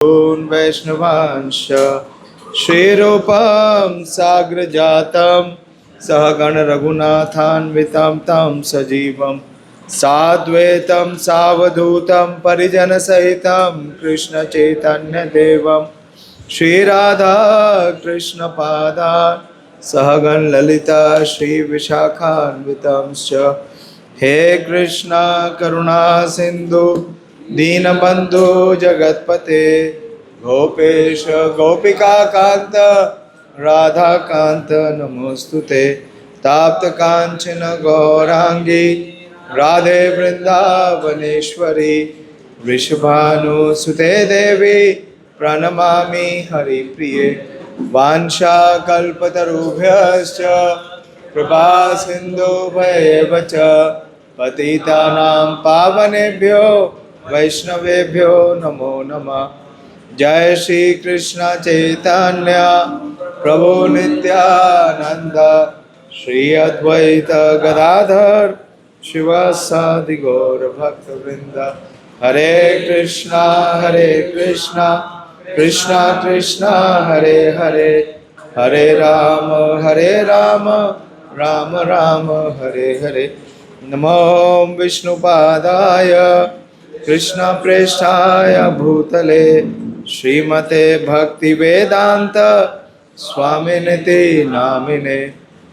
ॐ वैष्णवांश श्रीरूपं साग्रजातं सहगण रघुनाथान्वितं तं सजीवं साद्वैतं सावधूतं परिजनसहितं कृष्णचैतन्यदेवं श्रीराधा कृष्णपादान् सहगण ललिता श्रीविशाखान्वितं च हे कृष्णा करुणा सिंधु दीनबंधु जगतपते गोपेश गोपिका कांत राधा कांत नमोस्तुते ताप्त कांचन गौरांगी राधे वृंदावनेश्वरी वृषभानुसुते देवी प्रणमामि हरिप्रिये वाञ्छाकल्पतरुभ्यश्च कृपा सिन्धुभ्येव च पतितानां पावनेभ्यो वैष्णवेभ्यो नमो नमः। जय श्री कृष्ण चैतन्य प्रभु नित्यानंद श्री अद्वैत गदाधर शिवासादि गौर भक्तवृंद। हरे कृष्णा कृष्णा कृष्णा हरे हरे, हरे राम राम राम हरे हरे। नमो विष्णुपादाय कृष्ण प्रेष्ठाय भूतले श्रीमते भक्ति वेदांत स्वामिनिति नामिने।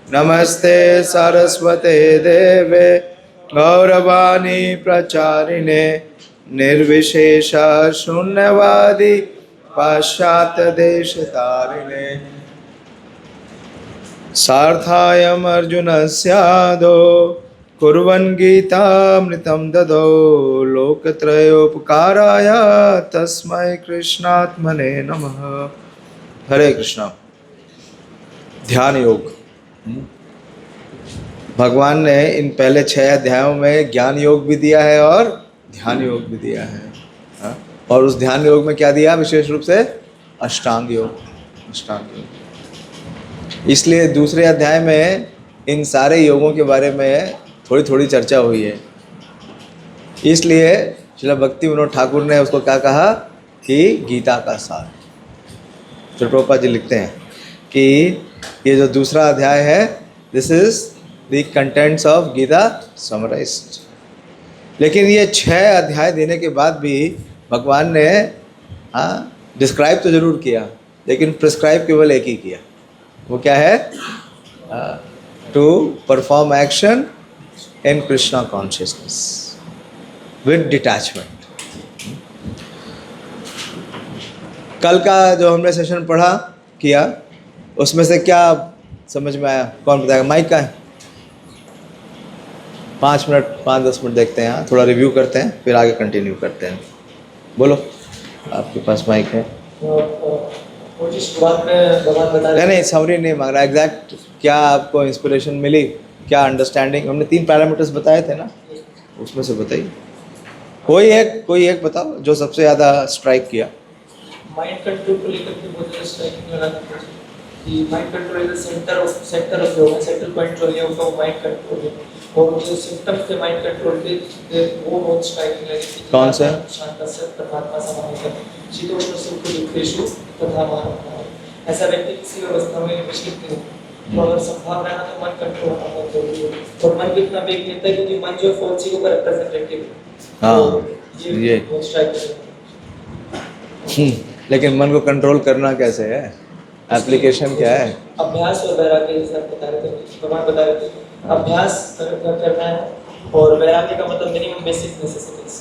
नमस्ते सरस्वते देवे गौरवाणी प्रचारिणे निर्विशेष शून्यवादी पाश्चात्य देश तारिणे। सार्थायम अर्जुनस्यादो कुर्वन् गीतामृतं ददौ लोकत्रयोपकाराय तस्मै कृष्णात्मने नमः। हरे कृष्णा। ध्यान योग। भगवान ने इन पहले 6 अध्यायों में ज्ञान योग भी दिया है और ध्यान योग भी दिया है। और उस ध्यान योग में क्या दिया विशेष रूप से? अष्टांग योग। इसलिए दूसरे अध्याय में इन सारे योगों के बारे में थोड़ी थोड़ी चर्चा हुई है। इसलिए श्रील भक्ति विनोद ठाकुर ने उसको क्या कहा कि गीता का सार। श्रील प्रभुपाद जी लिखते हैं कि ये जो दूसरा अध्याय है, this is the contents of Gita summarised. लेकिन ये 6 अध्याय देने के बाद भी भगवान ने डिस्क्राइब तो जरूर किया, लेकिन प्रिस्क्राइब केवल एक ही किया। वो क्या है? To perform action in Krishna consciousness with detachment. कल का जो हमने सेशन पढ़ा किया, उसमें से क्या समझ में आया? कौन बताएगा? माइक का है? 5 मिनट 5-10 मिनट देखते हैं, थोड़ा रिव्यू करते हैं, फिर आगे कंटिन्यू करते हैं। बोलो, आपके पास माइक है? नहीं, समरी नहीं मांग रहा, एग्जैक्ट क्या आपको इंस्पिरेशन मिली, क्या अंडरस्टैंडिंग। हमने 3 पैरामीटर्स बताए थे ना, उसमें से बताइए कोई एक बताओ जो सबसे ज़्यादा स्ट्राइक किया। माइंड कंट्रोल को लेकर के बहुत ज़्यादा स्ट्राइकिंग लगा था कि mind control is the centre of yoga, central point जो है वो माइंड कंट्रोल है। और जो सिम्टम्स थे माइंड कंट्रोल के वो बहुत स्ट्राइकिंग लगे। कौन सा? शांतस्य परमात्मा समाहित शीतोष्ण सुख दुखेषु तथा मानव। ऐसा व्यक्ति किसी व्यवस्था में विचलित नहीं। तो अगर संभावना है तो मन कंट्रोल होना बहुत जरूरी है। और मन भी इतना वेग लेता है क्योंकि मन जो फोर चीजों का रिप्रेजेंटेटिव है। हाँ, ये बहुत स्ट्राइकिंग है। लेकिन मन को कंट्रोल करना कैसे है? एप्लीकेशन क्या है? अभ्यास और वैराग्य जैसा बता रहे थे, भगवान बता रहे थे। अभ्यास करना है और वैराग्य का मतलब मिनिमम बेसिक नेसेसिटीज।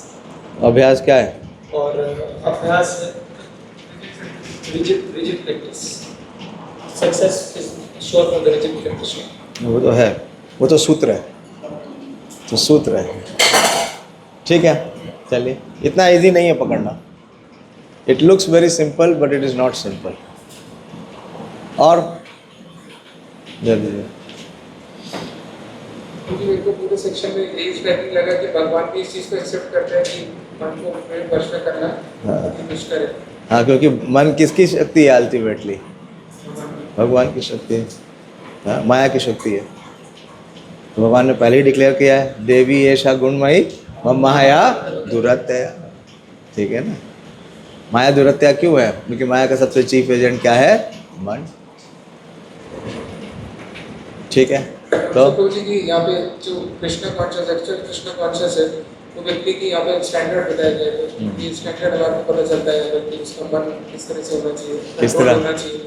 अभ्यास क्या है? और अभ्यास rigid practice. Success is sure for the rigid practice. वो तो है, वो तो सूत्र है। ठीक है, चलिए। इतना इजी नहीं है पकड़ना। It looks very simple but it is not simple. और जल्दी क्योंकि मेरे को पूरे सेक्शन में यही स्ट्राइकिंग लगा कि भगवान भी इस चीज़ को एक्सेप्ट करते हैं कि मन को अपने वश में करना कुछ करे। हाँ, क्योंकि मन किसकी शक्ति है? अल्टीमेटली भगवान की शक्ति है। हाँ, माया की शक्ति है। तो भगवान ने पहले ही डिक्लेयर किया है, देवी ऐसा गुणमयी मम माया दुरत्य। ठीक है ना? माया दुरत्या क्यों है? क्योंकि माया का सबसे चीफ एजेंट क्या है? मन। ठीक है, तो प्रभु जी की यहाँ पे जो Krishna conscious, actual Krishna conscious है, वो व्यक्ति की यहाँ पे स्टैंडर्ड बताया गया है। तो ये स्टैंडर्ड हमारे को पता चलता है कि उसका मन किस तरह से होना चाहिए, किस control तरह? होना चाहिए।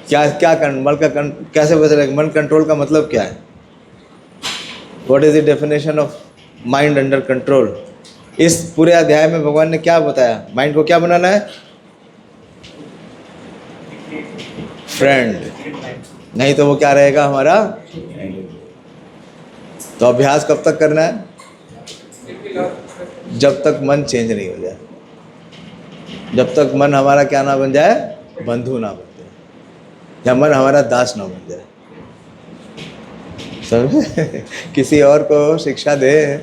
क्या क्या मन का कैसे पता चलेगा? मन कंट्रोल का मतलब क्या है? What is the definition of mind under control? इस पूरे अध्याय में भगवान ने क्या बताया? माइंड को क्या बनाना है? फ्रेंड, नहीं तो वो क्या रहेगा हमारा? तो अभ्यास कब तक करना है? जब तक मन चेंज नहीं हो जाए, जब तक मन हमारा क्या ना बन जाए? बंधु ना बन जाए, या मन हमारा दास ना बन जाए। समझे? किसी और को शिक्षा दे,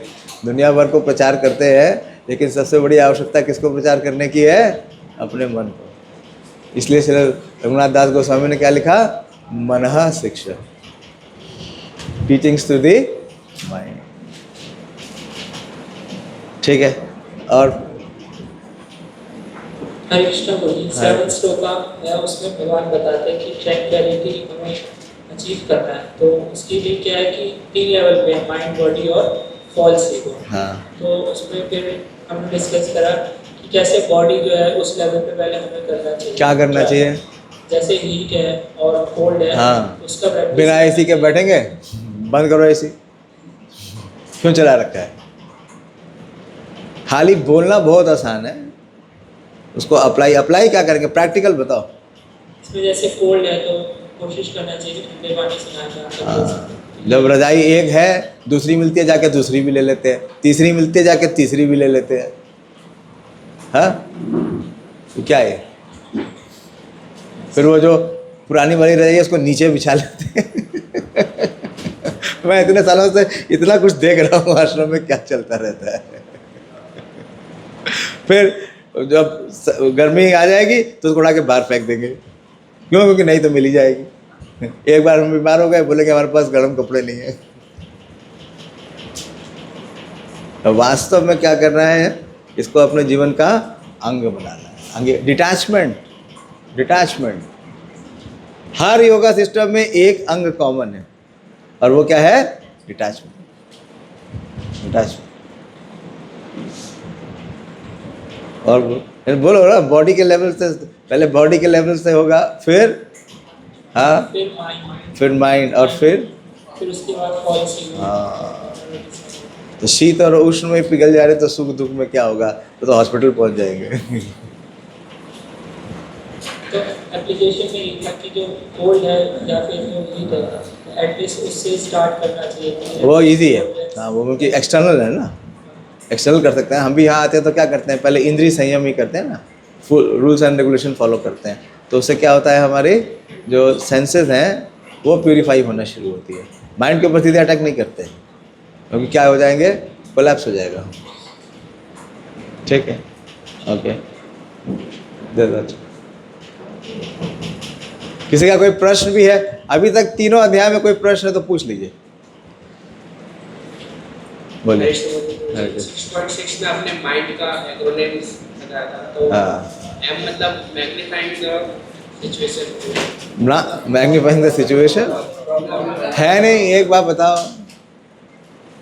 दुनिया भर को प्रचार करते हैं, लेकिन सबसे बड़ी आवश्यकता किसको प्रचार करने की है? अपने मन को। इसलिए श्री रघुनाथ दास गोस्वामी ने क्या लिखा? मनः शिक्षा, टीचिंग्स टू दी माइंड। ठीक है, और हरे कृष्ण बोलिए। 7 श्लोका है, उसमें भगवान बताते हैं कि ट्रैंक्विलिटी हमें अचीव करना है, तो उसके लिए क्या है कि 3 लेवल पे है, माइंड, बॉडी और फॉल्स ईगो। हाँ, तो उसमें फिर हमने डिस्कस करा कि कैसे बॉडी जो है उस लेवल पे पहले हमें करना चाहिए। क्या करना चाहिए? जैसे हीट है और कोल्ड है, हाँ, उसका प्रैक्टिस बिना एसी के बैठेंगे? बंद करो एसी, क्यों चला रखा है? खाली बोलना बहुत आसान है, उसको अप्लाई क्या करेंगे? प्रैक्टिकल बताओ। इसमें जैसे कोल्ड है तो कोशिश करना चाहिए कि ठंडे पानी से नहाना। हाँ, जब रजाई एक है, दूसरी मिलती है जाके दूसरी भी ले लेते हैं, तीसरी मिलती है जाके तीसरी भी ले लेते हैं। हाँ, तो क्या है? फिर वो जो पुरानी वाली रजाई है उसको नीचे बिछा लेते हैं। मैं इतने सालों से इतना कुछ देख रहा हूँ आश्रम में क्या चलता रहता है। फिर जब गर्मी आ जाएगी तो उसको उड़ा के बाहर फेंक देंगे। क्यों? क्योंकि नहीं तो मिल ही जाएगी। एक बार हम बीमार हो गए, बोले कि हमारे पास गर्म कपड़े नहीं है। तो वास्तव में क्या करना है? इसको अपने जीवन का अंग बनाना है। अंग, डिटैचमेंट। हर योगा सिस्टम में एक अंग कॉमन है, और वो क्या है? डिटैचमेंट। और बोलो ना, बॉडी के लेवल से पहले, बॉडी के लेवल से होगा, फिर हाँ, फिर माइंड, और फिर उसके बाद फॉल्स ईगो। हाँ। तो शीत और उष्ण में पिघल जा रहे तो सुख दुख में क्या होगा? तो हॉस्पिटल पहुंच जाएंगे। तो एप्लीकेशन में ये था कि जो कोल्ड है या फिर जो हीट है, एटलीस्ट उससे स्टार्ट करना चाहिए। वो इजी है। हाँ, वो क्योंकि एक्सटर्नल है ना, एक्सटर्नल कर सकते हैं। हम भी यहाँ आते हैं तो क्या करते हैं? पहले इंद्रिय संयम ही करते हैं ना, full rules and regulation follow करते हैं। तो उससे क्या होता है? हमारे जो सेंसेस हैं वो प्यूरिफाई होना शुरू होती है। माइंड के ऊपर सीधे अटैक नहीं करते, क्योंकि क्या हो जाएंगे? कोलैप्स हो जाएगा। ठीक है, ओके, दे दो। किसी का कोई प्रश्न भी है? अभी तक तीनों अध्याय में कोई प्रश्न है तो पूछ लीजिए, बोलिए। 6.6 में आपने माइंड का एक्रोनिम्स बताया था, तो एम मतलब मैग्नीफाइंग द सिचुएशन, ना मैग्नीफाइंग द सिचुएशन है नहीं। एक बात बताओ,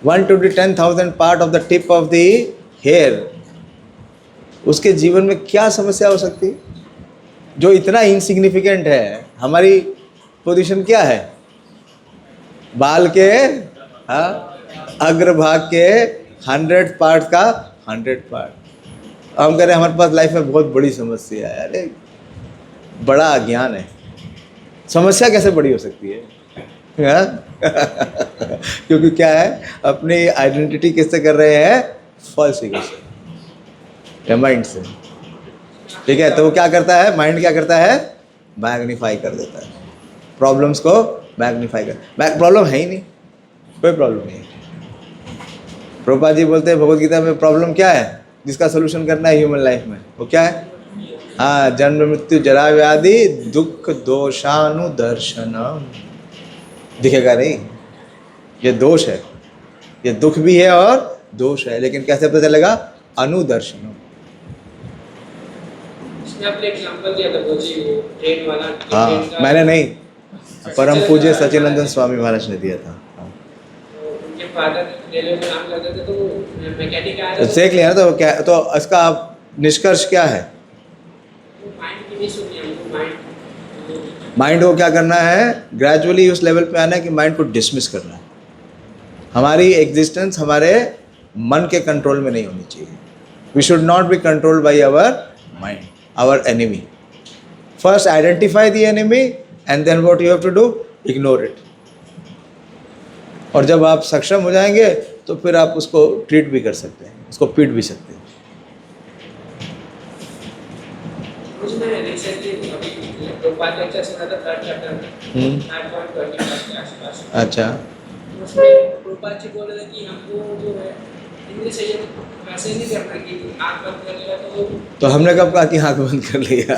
1 to the 10,000 part of the tip of the hair, उसके जीवन में क्या समस्या हो सकती है जो इतना इनसिग्निफिकेंट है? हमारी पोजीशन क्या है? बाल के, हाँ, अग्रभाग के 100 पार्ट का 100 पार्ट। हम कह रहे हैं हमारे पास लाइफ में बहुत बड़ी समस्या है। अरे बड़ा अज्ञान है। समस्या कैसे बड़ी हो सकती है? क्योंकि क्या है? अपनी आइडेंटिटी किससे कर रहे हैं? फॉल्स ईगो से, या माइंड से। ठीक है, तो वो क्या करता है? माइंड क्या करता है? मैग्नीफाई कर देता है प्रॉब्लम्स को। मैग्नीफाई कर, प्रॉब्लम है ही नहीं, कोई प्रॉब्लम नहीं है। प्रभुपाद जी बोलते हैं भगवद गीता में, प्रॉब्लम क्या है जिसका सोल्यूशन करना है ह्यूमन लाइफ में? वो क्या है? हाँ, जन्म मृत्यु जरा व्याधि दुख दोषानुदर्शनम। दिखेगा नहीं, ये दोष है, ये दुख भी है और दोष है, लेकिन कैसे पता चलेगा? अनुदर्शनम। उसमें आपने एग्जांपल दिया था वो जी वो ट्रेन वाला कि हाँ, ट्रेन का मैंने नहीं, परम पूज्य सच्चिदानंद स्वामी महाराज ने दिया था। हाँ। तो उनके फादर रेलवे में काम करते थे तो वो मैकेनिक आया तो था देख लिया ना, तो क्या, तो इसका आप निष्कर्ष क्या है? माइंड की नहीं सुनी हमको माइंड माइंड को क्या करना है? ग्रेजुअली उस लेवल पे आना है कि माइंड को डिसमिस करना है। हमारी एग्जिस्टेंस हमारे मन के कंट्रोल में नहीं होनी चाहिए। We should not be controlled by our mind, our enemy. First identify the enemy and then what you have to do, ignore it. और जब आप सक्षम हो जाएंगे तो फिर आप उसको ट्रीट भी कर सकते हैं, उसको पीट भी सकते हैं। कुछ मैं रिसेंटली अभी प्रोफाइल लेक्चर सुना था थर्ड चैप्टर में 9.25 के आसपास। अच्छा, उसमें प्रोफाइल जी बोल रहे थे कि हमको जो है इंद्रिय संयम वैसे नहीं करना कि आँख बंद कर लिया तो हमने कब कहा कि आँख बंद कर लिया?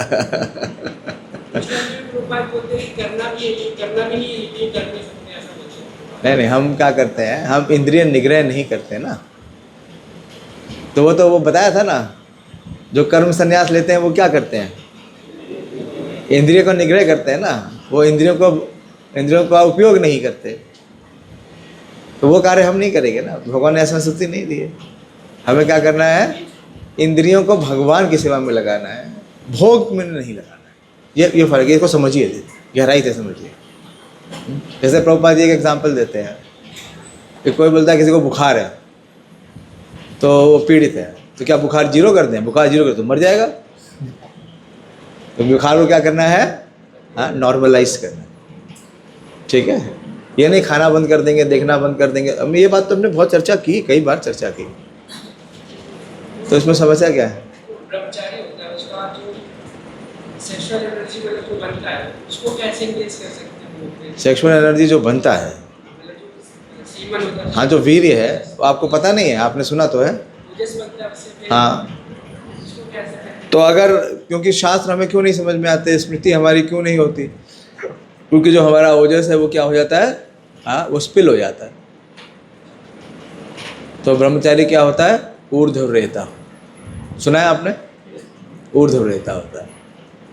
उसमें प्रोफाइल बोलते हैं करना भी है ये करना भी नहीं है ये कर नहीं सकते ऐसा बोलते हैं। नहीं नहीं, हम क्या करते हैं, हम इंद्रिय निग्रह नहीं करते ना। तो वो बताया था ना, जो कर्म संन्यास लेते हैं वो क्या करते हैं? इंद्रिय को निग्रह करते हैं ना, वो इंद्रियों का उपयोग नहीं करते। तो वो कार्य हम नहीं करेंगे ना, भगवान ने ऐसा स्थिति नहीं दी है। हमें क्या करना है? इंद्रियों को भगवान की सेवा में लगाना है, भोग में नहीं लगाना है। ये फर्क है, इसको समझिए, गहराई से समझिए। जैसे प्रभुपाद जी एक एग्जाम्पल देते हैं कि कोई बोलता है किसी को बुखार है तो वो पीड़ित है, तो क्या बुखार जीरो कर दें? बुखार जीरो कर तो मर जाएगा। तो बुखार को क्या करना है? हाँ, नॉर्मलाइज करना है। ठीक है, ये नहीं खाना बंद कर देंगे, देखना बंद कर देंगे। अब ये बात तो हमने बहुत चर्चा की, कई बार चर्चा की। तो इसमें समस्या क्या है? ब्रह्मचारी होता है उसका जो सेक्सुअल एनर्जी मतलब जो बनता है उसको कैसे इंगेज कर सकते हैं हम लोग? सेक्सुअल एनर्जी जो बनता है, मतलब जो सीमन होता है हाँ, जो वीर्य है, वो आपको पता नहीं है, आपने सुना तो है। जिस बनता है उससे फिर हाँ, उसको कैसे करें? तो अगर, क्योंकि शास्त्र हमें क्यों नहीं समझ में आते, स्मृति हमारी क्यों नहीं होती? क्योंकि जो हमारा ओजस है वो क्या हो जाता है? हाँ, वो स्पिल हो जाता है। तो ब्रह्मचारी क्या होता है? ऊर्ध्व रेता। सुना है आपने? ऊर्ध्व रेता होता है।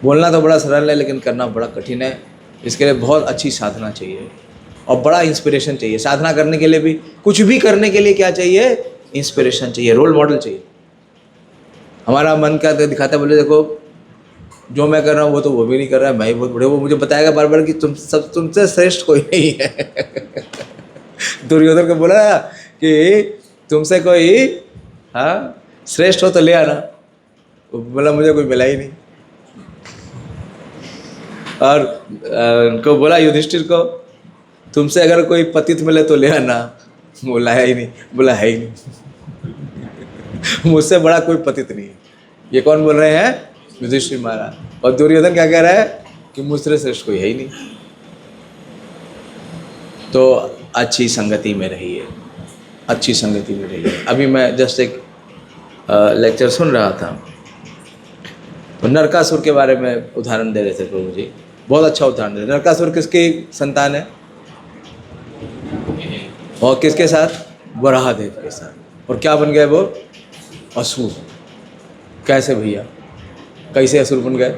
बोलना तो बड़ा सरल है लेकिन करना बड़ा कठिन है। इसके लिए बहुत अच्छी साधना चाहिए और बड़ा इंस्पिरेशन चाहिए। साधना करने के लिए भी, कुछ भी करने के लिए क्या चाहिए? इंस्पिरेशन चाहिए, रोल मॉडल चाहिए। हमारा मन क्या दिखाता है? बोले देखो जो मैं कर रहा हूँ वो तो वो भी नहीं कर रहा है, मैं ही बहुत बड़े। वो मुझे बताएगा बार बार कि तुमसे श्रेष्ठ कोई नहीं है। दुर्योधन को बोला कि तुमसे कोई, हाँ, श्रेष्ठ हो तो ले आना। बोला मुझे कोई मिला ही नहीं। और उनको बोला युधिष्ठिर को, तुमसे अगर कोई पतित मिले तो ले आना। बोला है ही नहीं, बोला है ही नहीं। मुझसे बड़ा कोई पतित नहीं है। ये कौन बोल रहे हैं? युधिष्ठिर महाराज। और दुर्योधन क्या कह रहा है कि मुझसे श्रेष्ठ कोई है ही नहीं। तो अच्छी संगति में रहिए, अच्छी संगति में रहिए। अभी मैं जस्ट एक लेक्चर सुन रहा था, तो नरकासुर के बारे में उदाहरण दे रहे थे प्रभु जी। बहुत अच्छा उदाहरण दे रहे। नरकासुर किसकी संतान है और किसके साथ? वराहदेव के साथ। और क्या बन गए वो? असुर। कैसे भैया, कैसे असुर बन गए?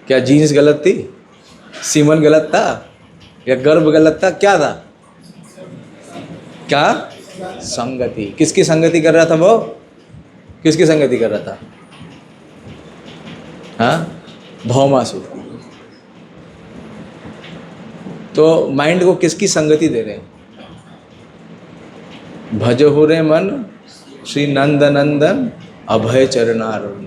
क्या जीन्स गलत थी, सीमन गलत था, या गर्भ गलत था? क्या था? क्या? संगति। किसकी संगति कर रहा था वो? किसकी संगति कर रहा था? हाँ, भौमासुर की। तो माइंड को किसकी संगति दे रहे हैं? भजहु रे मन श्री नंद नंदन अभय चरणारविंद।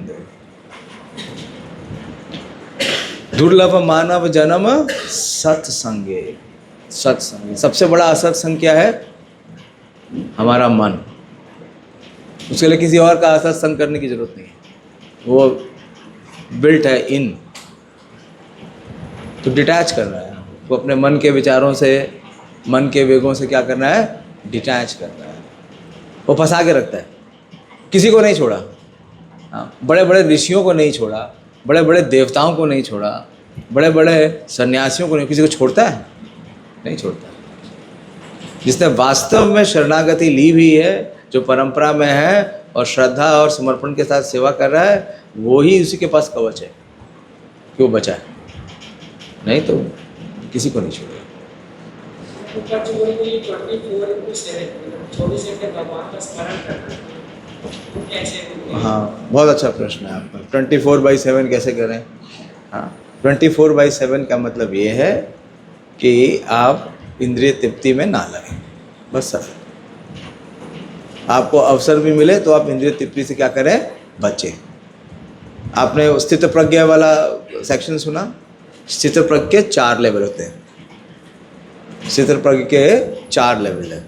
दुर्लभ मानव जन्म सत्संगे। सत्संग, सबसे बड़ा असत्संग क्या है? हमारा मन। उसके लिए किसी और का असत्संग करने की जरूरत नहीं है, वो बिल्ट है इन। तो डिटैच करना है वो अपने मन के विचारों से, मन के वेगों से। क्या करना है? डिटैच करना है। वो फंसा के रखता है, किसी को नहीं छोड़ा। हाँ, बड़े बड़े ऋषियों को नहीं छोड़ा, बड़े बड़े देवताओं को नहीं छोड़ा, बड़े बड़े सन्यासियों को नहीं, किसी को छोड़ता है? नहीं छोड़ता। जिसने वास्तव में शरणागति ली हुई है, जो परंपरा में है और श्रद्धा और समर्पण के साथ सेवा कर रहा है, वो ही उसी के पास कवच है। क्यों बचा है, नहीं तो किसी को नहीं छोड़ेगा। ऊपर जो बोले कि 24/7 24 घंटे भगवान का स्मरण करना वो कैसे होगा? हाँ, बहुत अच्छा प्रश्न है आपका। 24/7 कैसे करें? हाँ, 24/7 का मतलब ये है कि आप इंद्रिय तृप्ति में ना लगें, बस सर। आपको अवसर भी मिले तो आप इंद्रिय तृप्ति से क्या करें, बचें। आपने स्थित प्रज्ञा वाला सेक्शन सुना? स्थित प्रज्ञ के 4 लेवल होते हैं। स्थित प्रज्ञ के 4 लेवल है।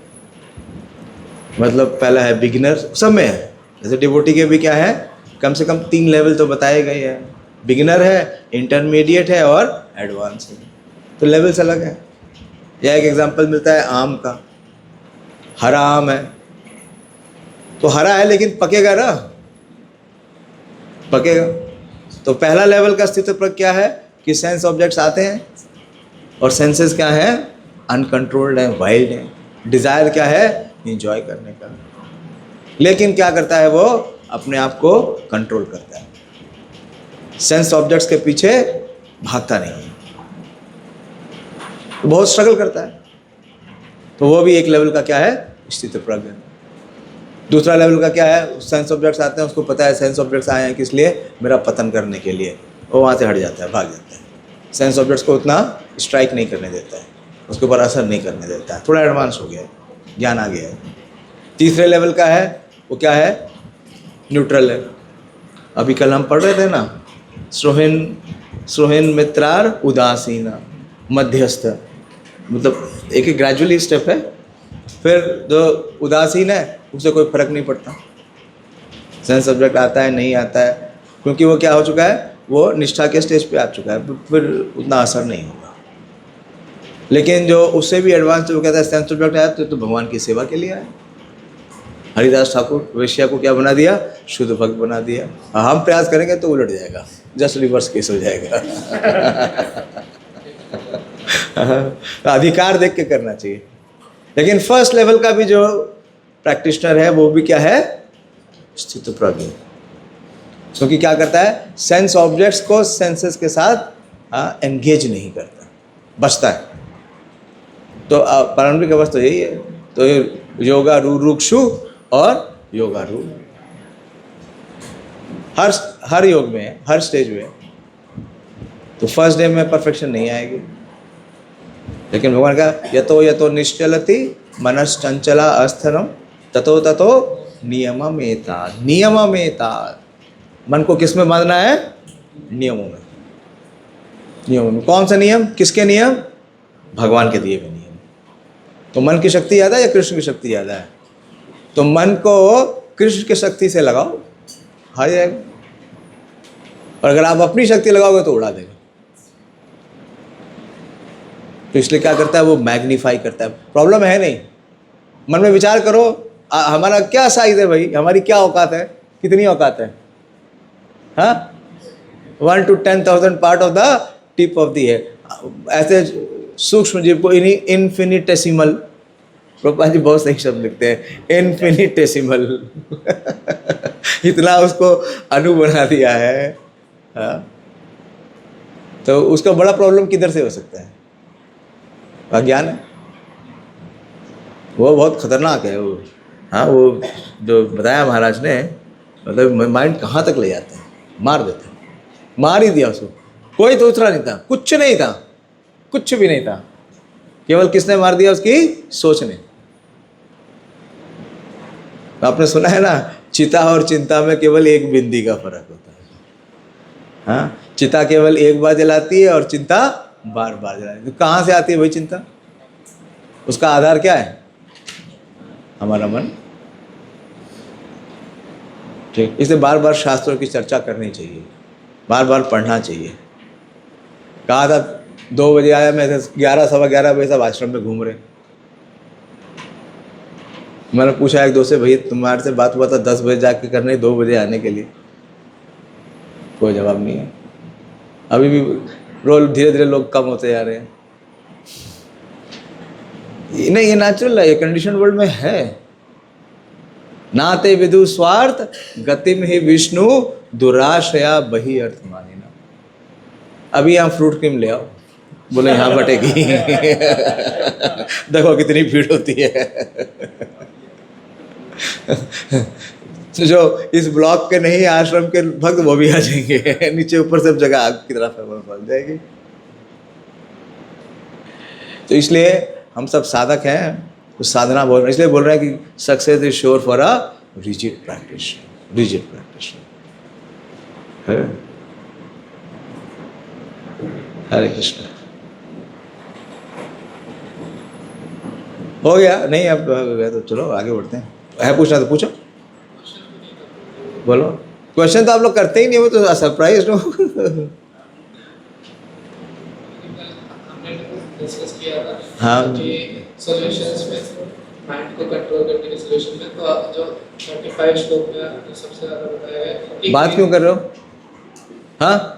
मतलब पहला है बिगिनर, सब में है। जैसे डिवोटी के भी क्या है, कम से कम 3 लेवल तो बताए गए हैं। बिगिनर है, इंटरमीडिएट है और एडवांस है। तो लेवल्स अलग है। यह एक एग्जांपल मिलता है आम का। हरा आम है तो हरा है लेकिन पकेगा ना, पकेगा। तो पहला लेवल का स्थित प्रज्ञ क्या है कि सेंस ऑब्जेक्ट्स आते हैं और सेंसेस क्या है, अनकंट्रोल्ड है, वाइल्ड है। डिज़ायर क्या है, इंजॉय करने का। लेकिन क्या करता है वो, अपने आप को कंट्रोल करता है, सेंस ऑब्जेक्ट्स के पीछे भागता नहीं है, तो बहुत स्ट्रगल करता है। तो वो भी एक लेवल का क्या है, स्थित प्रज्ञ। दूसरा लेवल का क्या है, सेंस ऑब्जेक्ट्स आते हैं, उसको पता है सेंस ऑब्जेक्ट्स आए हैं किस लिए, मेरा पतन करने के लिए। वो वहाँ से हट जाता है, भाग जाता है। सेंस ऑब्जेक्ट्स को उतना स्ट्राइक नहीं करने देता है, उसके ऊपर असर नहीं करने देता है। थोड़ा एडवांस हो गया है, ज्ञान आ गया है। तीसरे लेवल का है वो क्या है, न्यूट्रल है। अभी कल हम पढ़ रहे थे ना, सुहिन मित्रार उदासीना, मध्यस्थ। मतलब एक ग्रेजुअली स्टेप है। फिर जो उदासीन है उससे कोई फर्क नहीं पड़ता, सेंस सब्जेक्ट आता है नहीं आता है, क्योंकि वो क्या हो चुका है, वो निष्ठा के स्टेज पे आ चुका है, फिर उतना असर नहीं होगा। लेकिन जो उससे भी एडवांस, वो कहता है सेंस सब्जेक्ट आया तो भगवान की सेवा के लिए आया। हरिदास ठाकुर वेश्या को क्या बना दिया, शुद्ध भक्त बना दिया। हम प्रयास करेंगे तो उलट जाएगा, जस्ट रिवर्स केस हो जाएगा। अधिकार देख के करना चाहिए। लेकिन फर्स्ट लेवल का भी जो प्रैक्टिशनर है वो भी क्या है, स्थित प्रज्ञ। क्योंकि क्या करता है, सेंस ऑब्जेक्ट्स को सेंसेस के साथ एंगेज नहीं करता, बचता है। तो पारंपरिक अवस्था तो यही है। तो योगा रुक्षु और योगा रू हर योग में, हर स्टेज में। तो फर्स्ट डे में परफेक्शन नहीं आएगी, लेकिन भगवान का यतो यतो निश्चलति मनश्चंचला अस्थनम ततो ततो नियममेता। मन को किस में बांधना है, नियमों में। नियमों में कौन सा नियम, किसके नियम, भगवान के दिए हुए नियम। तो मन की शक्ति ज़्यादा है या कृष्ण की शक्ति ज़्यादा है? तो मन को कृष्ण की शक्ति से लगाओ, आ जाएगा। और अगर आप अपनी शक्ति लगाओगे तो उड़ा देगा। तो इसलिए क्या करता है, वो मैग्नीफाई करता है। प्रॉब्लम है नहीं, मन में विचार करो, हमारा क्या साइज है भाई, हमारी क्या औकात है, कितनी औकात है? हाँ, 1 to 10,000 part of the tip of the है। ऐसे सूक्ष्म जीव को इन्फिनिटेसिमल, प्रभुपाद जी बहुत सही शब्द लिखते हैं, इन्फिनिटेसिमल। इतना उसको अणु बना दिया है। हाँ, तो उसका बड़ा प्रॉब्लम किधर से हो सकता है? अज्ञान है, वो बहुत खतरनाक है वो। हाँ, वो जो बताया महाराज ने, मतलब माइंड कहाँ तक ले जाते हैं, मार देते हैं। मार ही दिया उसको, कोई दूसरा नहीं था, कुछ नहीं था, कुछ भी नहीं था, केवल किसने मार दिया, उसकी सोच ने। आपने सुना है ना, चिता और चिंता में केवल एक बिंदी का फर्क होता है। हाँ, चिता केवल एक बार जलाती है और चिंता बार बार जलाती है। तो कहाँ से आती है भाई चिंता? उसका आधार क्या है? हमारा मन। ठीक, इसलिए बार बार शास्त्रों की चर्चा करनी चाहिए, बार बार पढ़ना चाहिए। कहा था 2 बजे आया, मैं 11 सवा 11 बजे सब आश्रम में घूम रहे। मैंने पूछा एक दो से, भैया तुम्हारे से बात हुआ था 10 बजे जाके करने, 2 बजे आने के लिए? कोई जवाब नहीं है। अभी भी रोल धीरे धीरे लोग कम होते जा रहे हैं। नहीं, ये नेचुरल है, ये कंडीशन वर्ल्ड में है। नाते विदु स्वार्थ गतिम ही विष्णु दुराशया बही अर्थ मानिना। अभी यहाँ फ्रूट क्रीम ले आओ, बोले यहाँ बटेगी। देखो कितनी भीड़ होती है। तो जो इस ब्लॉक के नहीं आश्रम के भक्त वो भी आ जाएंगे, नीचे ऊपर सब जगह आग की तरह फैल जाएगी। तो इसलिए हम सब साधक हैं, तो साधना बोल रहे हैं, इसलिए बोल रहे हैं कि success is sure for a rigid practice, rigid practice. Hare Krishna. हो गया नहीं? अब तो चलो आगे बढ़ते हैं। है पूछना तो पूछो, बोलो। क्वेश्चन तो आप लोग करते ही नहीं हो, तो सरप्राइज हो। हमने डिस्कस किया था हाँ। कि सॉल्यूशंस में माइंड को कंट्रोल करने के सॉल्यूशन में, तो आप जो 35 श्लोक में जो सबसे ज़्यादा बताया है, बात क्यों कर रहे हो? हाँ,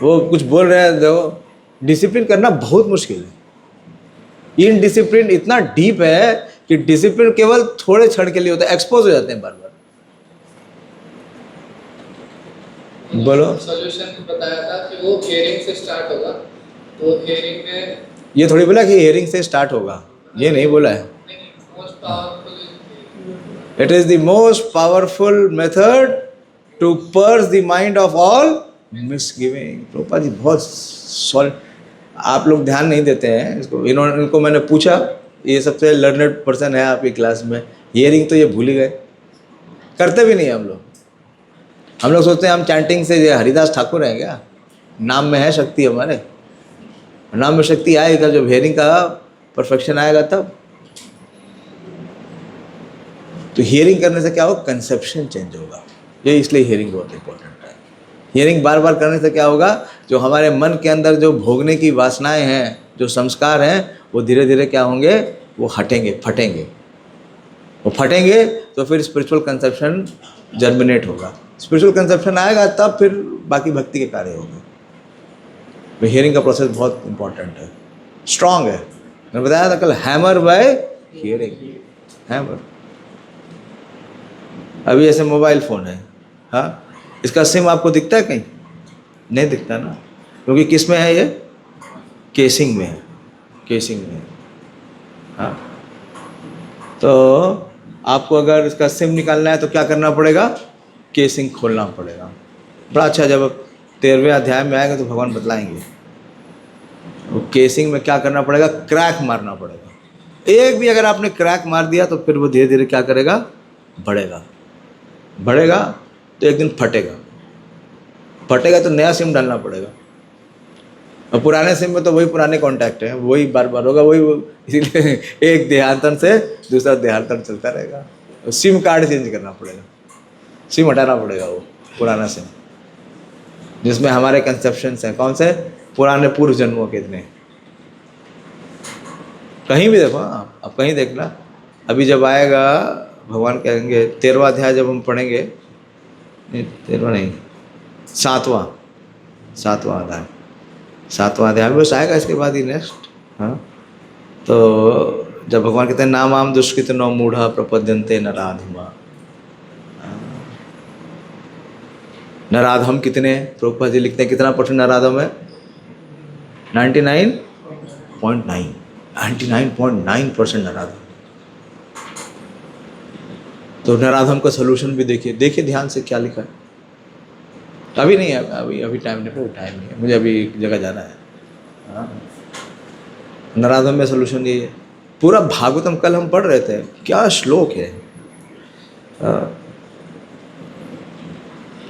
वो कुछ बोल रहे हैं। देखो, डिसिप्लिन करना बहुत मुश्किल है। इनडिसिप्लिन इतना डीप है कि डिसिप्लिन केवल थोड़े क्षण के लिए होता है, एक्सपोज हो जाते हैं बार बार। बोलो। सॉल्यूशन बताया था कि वो हियरिंग से स्टार्ट होगा, तो हियरिंग में ये थोड़ी बोला कि हियरिंग से स्टार्ट होगा, ये नहीं बोला है। Most powerful, it is the most powerful method to purge the mind of all misgiving. Prabhupada ji बहुत सॉल्व, आप लोग ध्यान नहीं देते हैं इसको। इनको मैंने पूछा, ये सबसे लर्नड पर्सन है आपकी क्लास में, हियरिंग तो ये भूल ही गए, करते भी नहीं हम लोग। हम लोग सोचते हैं हम चैंटिंग से ये हरिदास ठाकुर हैं क्या? नाम में है शक्ति, हमारे नाम में शक्ति आएगा जब हियरिंग का परफेक्शन आएगा तब। तो हियरिंग करने से क्या होगा? कंसेप्शन चेंज होगा। ये इसलिए हियरिंग बहुत इंपॉर्टेंट है। हियरिंग बार बार करने से क्या होगा? जो हमारे मन के अंदर जो भोगने की वासनाएं हैं, जो संस्कार हैं, वो धीरे धीरे क्या होंगे? वो हटेंगे, फटेंगे। वो फटेंगे तो फिर स्पिरिचुअल कंसेप्शन जर्मिनेट होगा। स्पिरिचुअल कंसेप्शन आएगा तब फिर बाकी भक्ति के कार्य होंगे। तो हियरिंग का प्रोसेस बहुत इंपॉर्टेंट है, स्ट्रांग है। मैंने बताया था कल, हैमर बाय हियरिंग, हैमर। अभी ऐसे मोबाइल फ़ोन है, हाँ, इसका सिम आपको दिखता है कहीं? नहीं दिखता ना, क्योंकि किस में है ये? केसिंग में है, केसिंग में है। हाँ, तो आपको अगर इसका सिम निकालना है तो क्या करना पड़ेगा? केसिंग खोलना पड़ेगा। बड़ा अच्छा, जब 13वें अध्याय में आएगा तो भगवान बतलाएंगे वो केसिंग में क्या करना पड़ेगा। क्रैक मारना पड़ेगा। एक भी अगर आपने क्रैक मार दिया तो फिर वो धीरे धीरे क्या करेगा? बढ़ेगा, बढ़ेगा तो एक दिन फटेगा, फटेगा तो नया सिम डालना पड़ेगा। और पुराने सिम में तो वही पुराने कॉन्टैक्ट हैं, वही बार बार होगा, वही। इसीलिए एक देहांतन से दूसरा देहांतन चलता रहेगा। सिम कार्ड चेंज करना पड़ेगा, सिम हटाना पड़ेगा, वो पुराना सिम जिसमें हमारे कंसेप्शंस हैं। कौन से? पुराने पूर्व जन्मों के इतने। कहीं भी देखो आप कहीं देखना, अभी जब आएगा भगवान कहेंगे 13वां अध्याय जब हम पढ़ेंगे, नहीं 13वां नहीं, 7वां अध्याय, 7वां अध्याय बस आएगा इसके बाद ही नेक्स्ट। हाँ, तो जब भगवान कहते हैं नामाम दुष्कृत नौ मूढ़ा प्रपद्यन्ते नराधमा। नराधम कितने? प्रभुपाद जी लिखते हैं कितना % नराधम है? 99.9% नराधम। तो नराधम का सोल्यूशन भी देखिए ध्यान से क्या लिखा है। अभी नहीं है, अभी टाइम नहीं है, मुझे अभी एक जगह जाना है। हाँ, नराधम में सोल्यूशन ये है। पूरा भागवतम कल हम पढ़ रहे थे, क्या श्लोक है।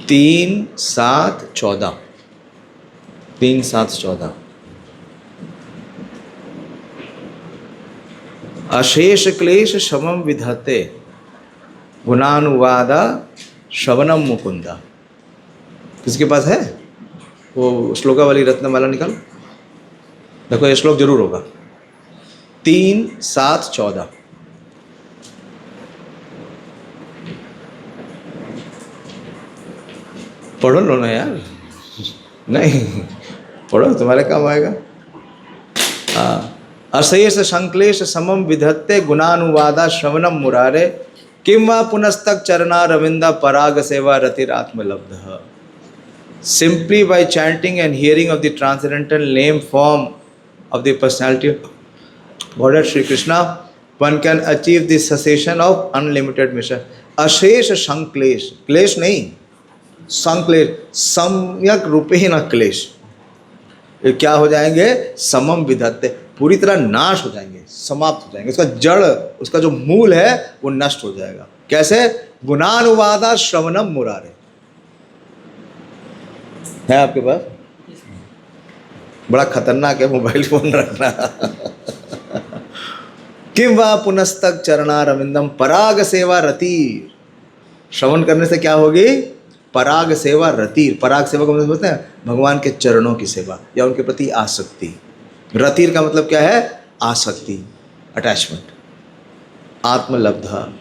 3-7-14 3-7-14 अशेष क्लेश शमम विधते गुणानुवादा श्रवणम मुकुंदा। किसके पास है वो श्लोका वाली रत्नमाला? निकाल देखो, ये श्लोक जरूर होगा। 3-7-14 पढ़ो लो ना यार, नहीं पढ़ो, तुम्हारे काम आएगा। अशेष संक्लेश समम विधत्ते गुणानुवादा श्रवणम मुरारे किम वा पुनस्तक चरणा रविंदा पराग सेवा रतिरात्मलब्ध। Simply by chanting and hearing of the transcendental name form of the personality of Godhead Shri Krishna, one can achieve the cessation of unlimited mission. अशेष संक्लेश, क्लेश नहीं, संक्लेश, सम्यक रूपेण क्लेश, ये क्या हो जाएंगे? समम विधत्ते, पूरी तरह नाश हो जाएंगे, समाप्त हो जाएंगे, उसका जड़, उसका जो मूल है वो नष्ट हो जाएगा। कैसे? गुणानुवादा श्रवणम मुरारे है आपके पास, बड़ा खतरनाक है मोबाइल फोन रखना। किम वा पुनस्तक चरणारविंदम पराग सेवा रति, श्रवण करने से क्या होगी? पराग सेवा रतिर, पराग सेवा का मतलब बोलते हैं भगवान के चरणों की सेवा या उनके प्रति आसक्ति। रतिर का मतलब क्या है? आसक्ति, attachment, आत्मलब्धा।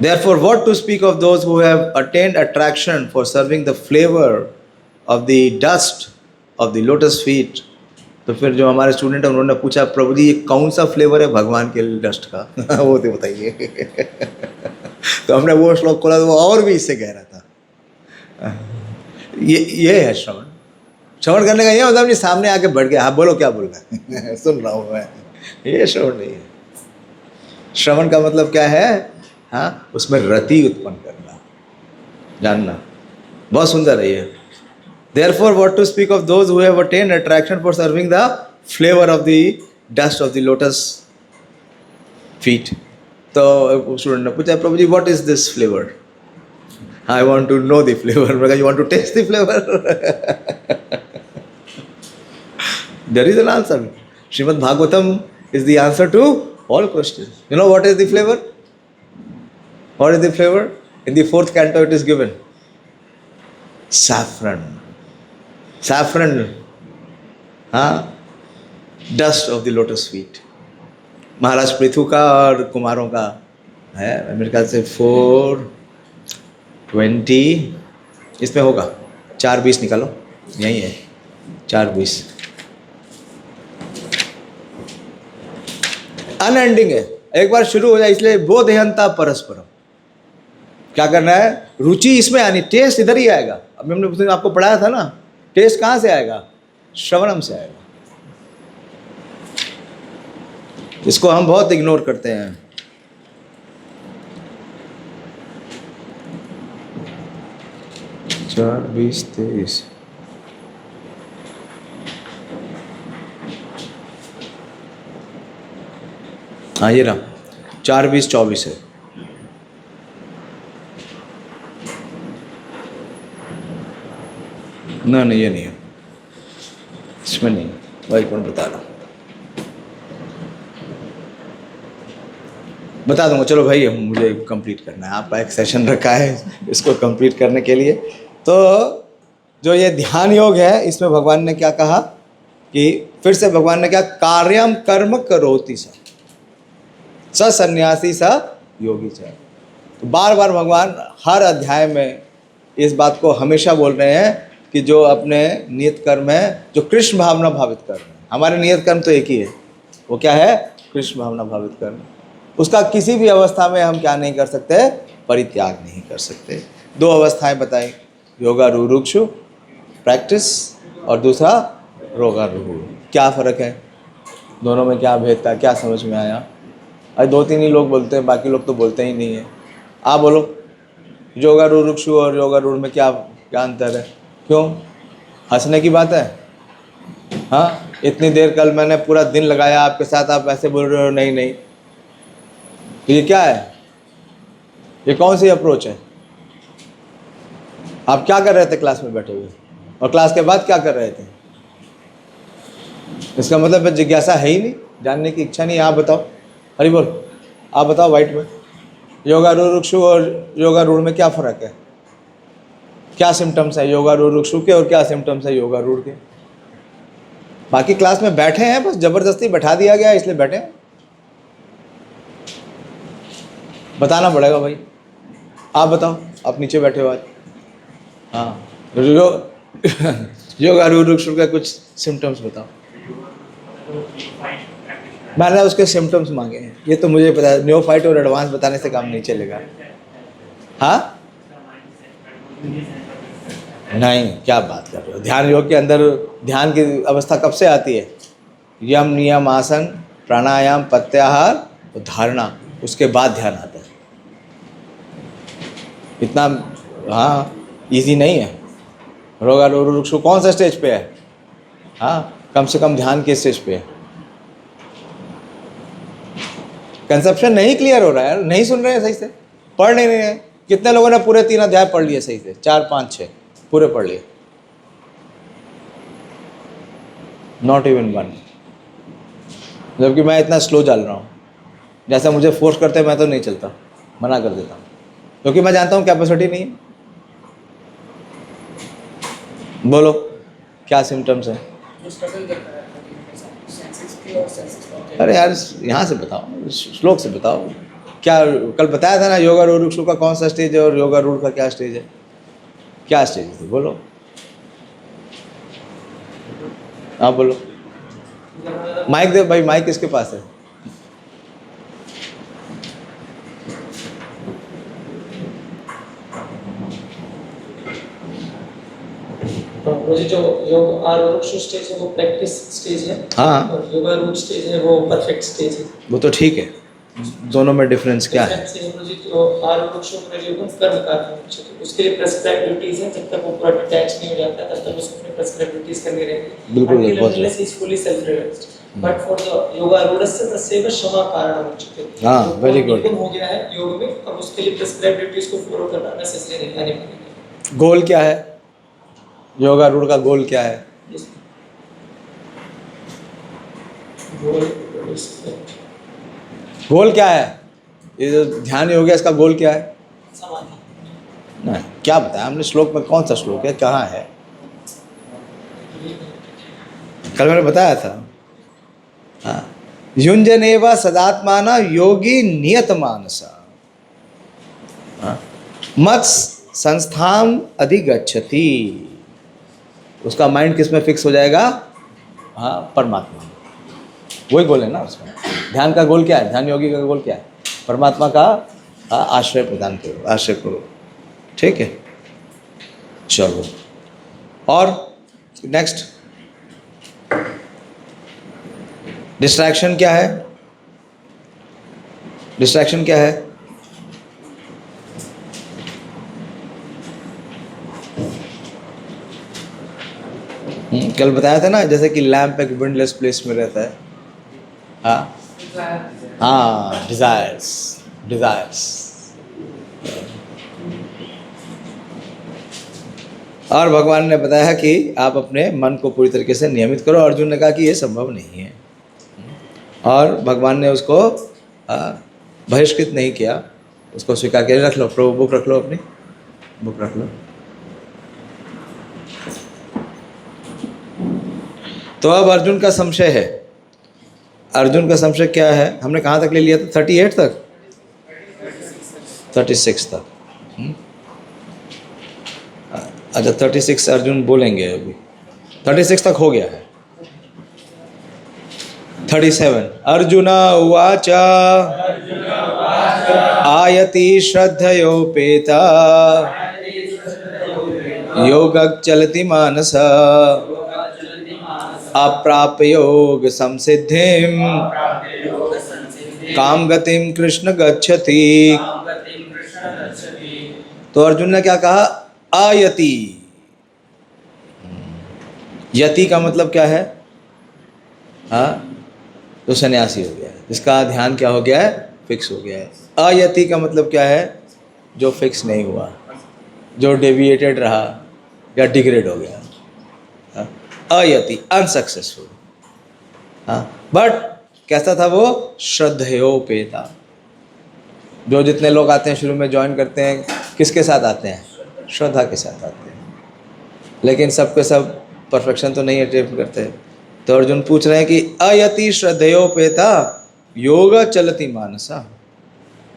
Therefore, what to speak of those who have attained attraction for serving the flavor of the dust of the lotus feet? तो फिर जो हमारे स्टूडेंट हैं उन्होंने पूछा, प्रभु जी ये कौन सा फ्लेवर है भगवान के डस्ट का? वो तो बताइए। तो हमने वो श्लोक खोला तो वो और भी इससे गहरा था। ये है श्रवण। श्रवण करने का ये मतलब नहीं सामने आके बैठ गया, हाँ बोलो क्या बोल रहा है, सुन रहा हूँ मैं, ये श्रवण नहीं है। श्रवण का मतलब क्या है? हाँ, उसमें रति उत्पन्न करना, जानना। बहुत सुंदर है ये। Therefore, what to speak of those who have attained attraction for serving the flavor of the dust of the lotus feet? तो स्टूडेंट ने पूछा, प्रभु जी what is this flavor? I want to know the flavor. मैं कहा, you want to taste the flavor? There is an answer. Srimad Bhagavatam is the answer to all questions. You know what is the flavor? What is the flavor? In the 4th canto it is given. Saffron. Saffron, हाँ, dust of the lotus feet. Maharaj Prithu का और कुमारों का है, मेरे ख्याल से 420 इसमें होगा। 420 निकालो, यही है 420। अनएंडिंग है, एक बार शुरू हो जाए, इसलिए बोधयंता परस्परम। क्या करना है? रुचि इसमें आनी, टेस्ट इधर ही आएगा। अब हमने आपको पढ़ाया था ना, टेस्ट कहाँ से आएगा? श्रवणम से आएगा। इसको हम बहुत इग्नोर करते हैं। चार 20 23 हाँ ये रहा, 4 20 24 है। ना नहीं, ये नहीं है, इसमें नहीं, वही कौन बता रहा हूँ, बता दूंगा। चलो भाई, मुझे कंप्लीट करना है, आपका एक सेशन रखा है इसको कंप्लीट करने के लिए। तो जो ये ध्यान योग है, इसमें भगवान ने क्या कहा कि फिर से भगवान ने क्या, कार्यम कर्म करोति स सन्यासी स योगी च। तो बार बार भगवान हर अध्याय में इस बात को हमेशा बोल रहे हैं कि जो अपने नियत कर्म है, जो कृष्ण भावना भावित कर्म है, हमारे नियत कर्म तो एक ही है, वो क्या है? कृष्ण भावना भावित कर्म। उसका किसी भी अवस्था में हम क्या नहीं कर सकते? परित्याग नहीं कर सकते। 2 अवस्थाएं बताई, योगारूढ़ प्रैक्टिस और दूसरा रोगारूढ़। क्या फ़र्क है दोनों में? क्या भेद था? क्या समझ में आया? अरे 2-3 ही लोग बोलते हैं, बाकी लोग तो बोलते ही नहीं है। आप बोलो, योगारूढ़ और योगारूढ़ में क्या अंतर है? क्यों हंसने की बात है? हाँ, इतनी देर कल मैंने पूरा दिन लगाया आपके साथ, आप ऐसे बोल रहे हो नहीं नहीं। तो ये क्या है? ये कौन सी अप्रोच है? आप क्या कर रहे थे क्लास में बैठे हुए, और क्लास के बाद क्या कर रहे थे? इसका मतलब जिज्ञासा है ही नहीं, जानने की इच्छा नहीं। आप बताओ, हरि बोल, आप बताओ वाइट में, योगारूढ़ और योगारूढ़ में क्या फ़र्क है? क्या सिम्टम्स है योगारूढ़ के और क्या सिम्टम्स है योगारूढ़ के? बाकी क्लास में बैठे हैं, बस ज़बरदस्ती बैठा दिया गया इसलिए बैठे हैं। बताना पड़ेगा भाई, आप बताओ, आप नीचे बैठे हो आज। हाँ, योगारूढ़ के कुछ सिम्टम्स बताओ। मैंने उसके सिम्टम्स मांगे हैं, ये तो मुझे पता है। न्योफाइट और एडवांस बताने से काम नहीं चलेगा। हाँ नहीं, क्या बात कर रहे हो? ध्यान योग के अंदर ध्यान की अवस्था कब से आती है? यम नियम आसन प्राणायाम प्रत्याहार और धारणा, उसके बाद ध्यान आता है। इतना हाँ इजी नहीं है। रोगा रुक्षु कौन सा स्टेज पे है? हाँ, कम से कम ध्यान के स्टेज पे है। कंसेप्शन नहीं क्लियर हो रहा है, नहीं सुन रहे हैं सही से, पढ़ नहीं रहे हैं। कितने लोगों ने पूरे 3 अध्याय पढ़ लिए सही से? 4 5 6 पूरे पढ़ लिए? Not even one. जबकि मैं इतना स्लो चल रहा हूँ, जैसा मुझे फोर्स करते हैं मैं तो नहीं चलता, मना कर देता हूँ, क्योंकि मैं जानता हूँ कैपेसिटी नहीं है। बोलो क्या सिम्टम्स है? जो स्ट्रगल करता है सेंसेस की और सेंसेस का। अरे यार यहाँ से बताओ, श्लोक से बताओ। क्या कल बताया था ना, योगा रूढ़ का कौन सा स्टेज है और योगा रूढ़ का क्या स्टेज है? क्या स्टेज है बोलो? हाँ बोलो। माइक दे भाई, माइक किसके पास है? मुझे जो योग आरूढ़ स्टेज है वो प्रैक्टिस स्टेज है। हाँ। और योगा रूढ़ स्टेज है वो परफेक्ट स्टेज है। वो तो ठीक है, दोनों में डिफरेंस क्या है? मुझे जो आरूढ़ कर्म कार्य है, उसके लिए प्रेस्क्राइब ड्यूटीज हैं। जब तक वो पूरा डिटैच नहीं हो जाता तब तक उसको अपने प्रेस्क्राइब ड्यूटीज करनी रहेंगी। बिल्कुल, बहुत unless he is fully self-realized. But for the yoga रूढ़स्य तस्यैव क्षमा कारणम् उच्यते। हाँ, very good. हो गया है योग में, अब उसके लिए प्रेस्क्राइब ड्यूटीज को फॉलो करना नेसेसरी नहीं है। गोल क्या है? योगा रूढ़ का गोल क्या है? गोल क्या है? ये जो ध्यान योग है इसका गोल क्या है? समाधि। नहीं, क्या बताया हमने? श्लोक में कौन सा श्लोक है, कहाँ है? कल मैंने बताया था। हाँ, युंजनेवा सदात्माना योगी नियत मानसा मत संस्थाम अधिगच्छति। उसका माइंड किस में फिक्स हो जाएगा? हाँ, परमात्मा। वही गोल है ना उसमें। ध्यान का गोल क्या है? ध्यान योगी का गोल क्या है? परमात्मा का आश्रय प्रदान करो, आश्रय करो। ठीक है, चलो। और नेक्स्ट डिस्ट्रैक्शन क्या है? डिस्ट्रैक्शन क्या है? कल बताया था ना, जैसे कि लैंप एक विंडलेस प्लेस में रहता है। हाँ, डिजायर्स। और भगवान ने बताया कि आप अपने मन को पूरी तरीके से नियमित करो। अर्जुन ने कहा कि ये संभव नहीं है, और भगवान ने उसको बहिष्कृत नहीं किया, उसको स्वीकार किया। रख लो प्रभु, बुक रख लो, अपनी बुक रख लो। तो अब अर्जुन का संशय है। अर्जुन का संशय क्या है? हमने कहाँ तक ले लिया था? 38 तक, 36 तक। अच्छा, 36 अर्जुन बोलेंगे अभी। 36 तक हो गया है। 37 अर्जुन उवाच आयति श्रद्धयोपेता योगः चलति मानस अप्राप्य योग संसिद्धिं काम गतिम कृष्ण गच्छति। तो अर्जुन ने क्या कहा? आयति। यति का मतलब क्या है? हाँ, तो सन्यासी हो गया है, इसका ध्यान क्या हो गया है? फिक्स हो गया है। अयति का मतलब क्या है? जो फिक्स नहीं हुआ, जो डेविएटेड रहा या डिग्रेड हो गया। अयति, अनसक्सेसफुल। हाँ, बट कैसा था वो? श्रद्धयोपेता। जो जितने लोग आते हैं शुरू में ज्वाइन करते हैं, किसके साथ आते हैं? श्रद्धा के साथ आते हैं, लेकिन सब के सब परफेक्शन तो नहीं अटेम्प्ट करते। तो अर्जुन पूछ रहे हैं कि अयति श्रद्धयोपेता योग चलति मानसा,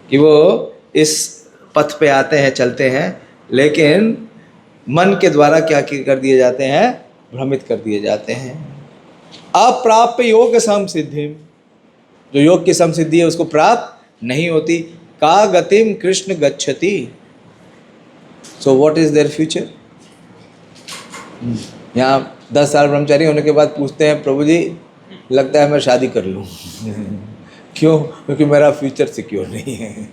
कि वो इस पथ पे आते हैं, चलते हैं, लेकिन मन के द्वारा क्या कर दिए जाते हैं? भ्रमित कर दिए जाते हैं। अप्राप्य योग संसिद्धि, जो योग की संसिद्धि है उसको प्राप्त नहीं होती। का गतिम कृष्ण गच्छति। So what is their future? यहाँ 10 साल ब्रह्मचारी होने के बाद पूछते हैं प्रभु जी लगता है मैं शादी कर लूँ क्यों? क्योंकि मेरा फ्यूचर सिक्योर नहीं है।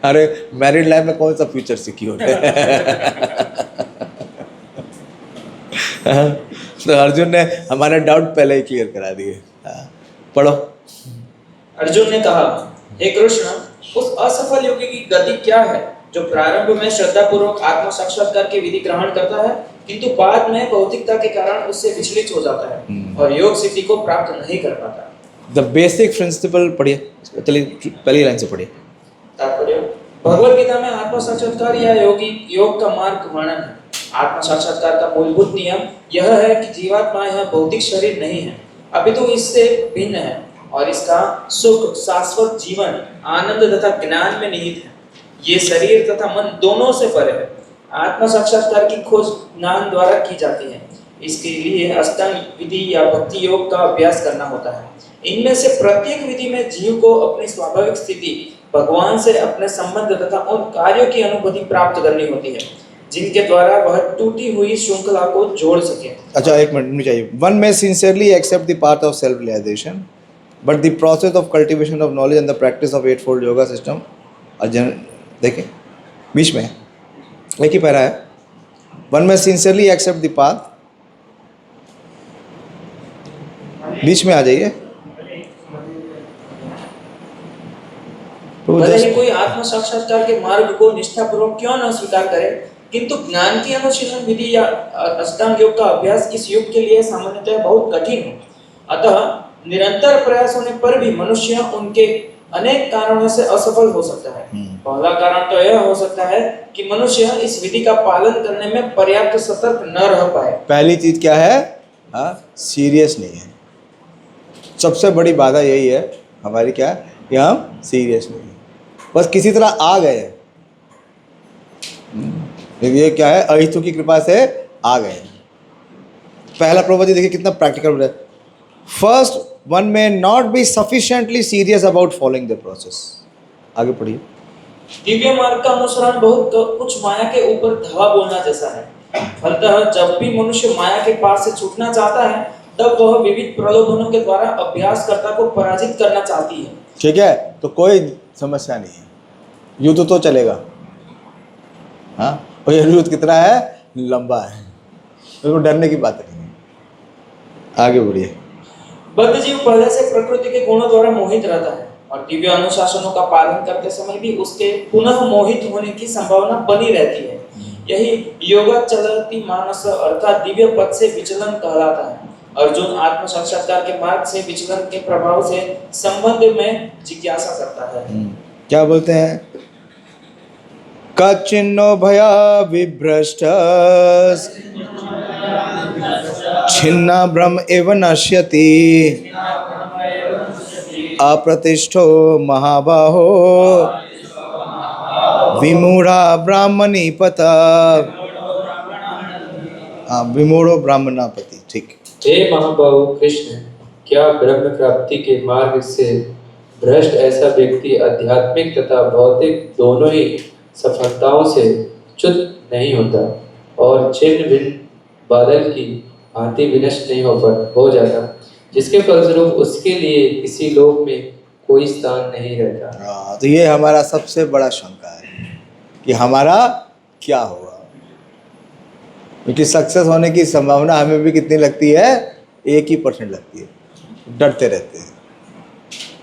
अरे मैरिड लाइफ में कौन सा फ्यूचर सिक्योर है? तो अर्जुन ने हमारा डाउट पहले ही क्लियर करा दिए। पढ़ो। अर्जुन ने कहा, हे कृष्ण, उस असफल योगी की गति क्या है जो प्रारंभ में श्रद्धा पूर्वक आत्म साक्षात्कार की विधि ग्रहण करता है किंतु बाद में भौतिकता के कारण उससे विचलित हो जाता है और योग सिद्धि को प्राप्त नहीं कर पाता। द बेसिक प्रिंसिपल पढ़िए, चलिए पहली लाइन से पढ़िए। तात्पर्य, भगवत गीता में आत्म साक्षात्कार या योग का मार्ग वर्णन है। आत्म साक्षात्कार का मूलभूत नियम यह है कि जीवात्मा यह भौतिक शरीर नहीं है, अपितु इससे भिन्न है और इसका सुख, शाश्वत जीवन, आनंद तथा ज्ञान में निहित है। ये शरीर तथा मन दोनों से परे है। आत्म साक्षात्कार की खोज ज्ञान द्वारा की जाती है। इसके लिए अष्टांग विधि या भक्ति योग का अभ्यास करना होता है। इनमें से प्रत्येक विधि में जीव को अपनी स्वाभाविक स्थिति, भगवान से अपने संबंध तथा उन कार्यों की अनुभूति प्राप्त करनी होती है जिनके द्वारा वह टूटी हुई श्रृंखला को जोड़ सके। अच्छा, एक मिनट मुझे चाहिए। One may sincerely accept the path of self realisation but the process of cultivation of knowledge and the practice of 8-fold yoga system. देखिए बीच में एक ही पैरा है। One may sincerely accept the path, बीच में आ जाइए। भले ही कोई आत्म साक्षात्कार के मार्ग को निष्ठापूर्वक क्यों न स्वीकार करे, किंतु ज्ञान की अनुशीलन विधि या अष्टांग योग का अभ्यास इस युग के लिए सामान्यतः बहुत कठिन है। अतः निरंतर प्रयास होने पर भी मनुष्य उनके अनेक कारणों से असफल हो सकता है। पहला कारण तो यह हो सकता है कि मनुष्य इस विधि का पालन करने में पर्याप्त सतर्क न रह पाए। पहली चीज क्या है? सीरियस नहीं है। सबसे बड़ी बाधा यही है हमारी, क्या है कि हम सीरियस नहीं है, बस किसी तरह आ गए। ये क्या है? अहितु की कृपा से आ गए। पहला प्रभु जी देखिए कितना प्रैक्टिकल है। First, one may not be sufficiently serious about following the process. आगे पढ़िए। दिव्य मार्ग का अनुसरण बहुत कुछ माया के ऊपर धावा बोलना जैसा है। फलतः जब भी मनुष्य माया के पार से छूटना चाहता है तब वह विविध प्रलोभनों के द्वारा अभ्यासकर्ता को पराजित करना चाहती है। ठीक है, तो कोई समस्या नहीं है, युद्ध तो चलेगा। हाँ, और ये युद्ध कितना है? लंबा है, तो डरने की बात नहीं है। आगे बढ़िए। बद्ध जीव पहले से प्रकृति के गुणों द्वारा मोहित रहता है और दिव्य अनुशासनों का पालन करते समय भी उसके पुनः मोहित होने की संभावना बनी रहती है। यही योगा चलती मानस अर्थात दिव्य पद से विचलन कहलाता है। अर्जुन आत्म साक्षात्कार के मार्ग से विचलन के प्रभाव से संबंध में जिज्ञासा करता है। क्या बोलते हैं? कचिन्नो भया विभ्रष्ट छिन्ना ब्रह्म एव नश्यति अप्रतिष्ठो महाबाहो विमूढ़ा ब्राह्मणी पता। विमूढ़ो ब्राह्मणापति। ठीक। हे महाबाहु कृष्ण, क्या ब्रह्म प्राप्ति के मार्ग से भ्रष्ट ऐसा व्यक्ति आध्यात्मिक तथा भौतिक दोनों ही सफलताओं से च्युत नहीं होता और छिन्न भिन्न बादल की भांति विनष्ट नहीं हो जाता, जिसके फलस्वरूप उसके लिए किसी लोक में कोई स्थान नहीं रहता? तो ये हमारा सबसे बड़ा शंका है कि हमारा क्या होगा, क्योंकि सक्सेस होने की संभावना हमें भी कितनी लगती है? 1% लगती है। डरते रहते हैं।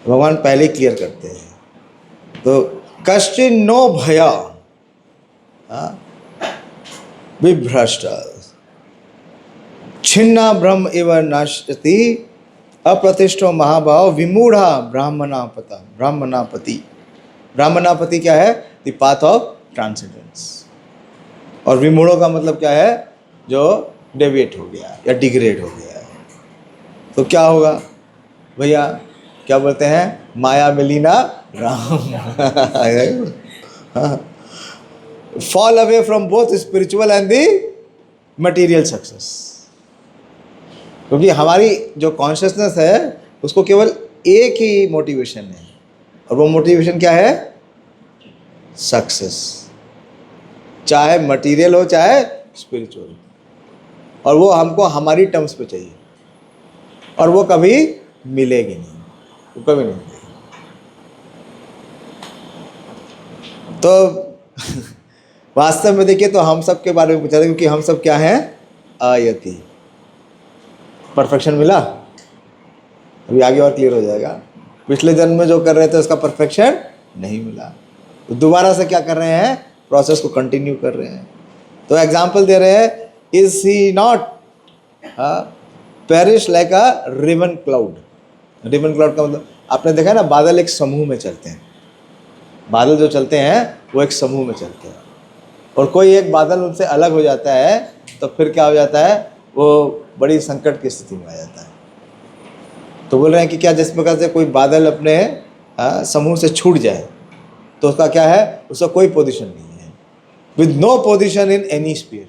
भगवान पहले ही क्लियर करते हैं। तो कश्चिन नो भया विभ्रष्ट छिन्ना ब्रह्म एव नाशति अप्रतिष्ठो महाभाव विमूढ़ा ब्राह्मणापति। ब्राह्मणापति क्या है? The path of transcendence. और विमूढ़ों का मतलब क्या है? जो डेविएट हो गया या डिग्रेड हो गया है। तो क्या होगा भैया? क्या बोलते हैं? माया में लीना राम। Fall away from both spiritual and the material success. क्योंकि हमारी जो कॉन्शियसनेस है उसको केवल एक ही मोटिवेशन है, और वो मोटिवेशन क्या है? सक्सेस, चाहे मटेरियल हो चाहे स्पिरिचुअल। और वो हमको हमारी टर्म्स पे चाहिए, और वो कभी मिलेगी नहीं, वो कभी नहीं मिलेगी। तो वास्तव में देखिए तो हम सब के बारे में पूछा था, क्योंकि हम सब क्या हैं, अयति। परफेक्शन मिला, अभी आगे और क्लियर हो जाएगा। पिछले जन्म में जो कर रहे थे उसका परफेक्शन नहीं मिला, तो दोबारा से क्या कर रहे हैं, प्रोसेस को कंटिन्यू कर रहे हैं। तो एग्जाम्पल दे रहे हैं, is he not perish like a riven cloud. Riven cloud का मतलब आपने देखा है ना, बादल एक समूह में चलते हैं, बादल जो चलते हैं वो एक समूह में चलते हैं, और कोई एक बादल उनसे अलग हो जाता है तो फिर क्या हो जाता है, वो बड़ी संकट की स्थिति में आ जाता है। तो बोल रहे हैं कि क्या जिस प्रकार से कोई बादल अपने समूह से छूट जाए तो उसका क्या है, उसका कोई पोजीशन नहीं है, with no position in any sphere.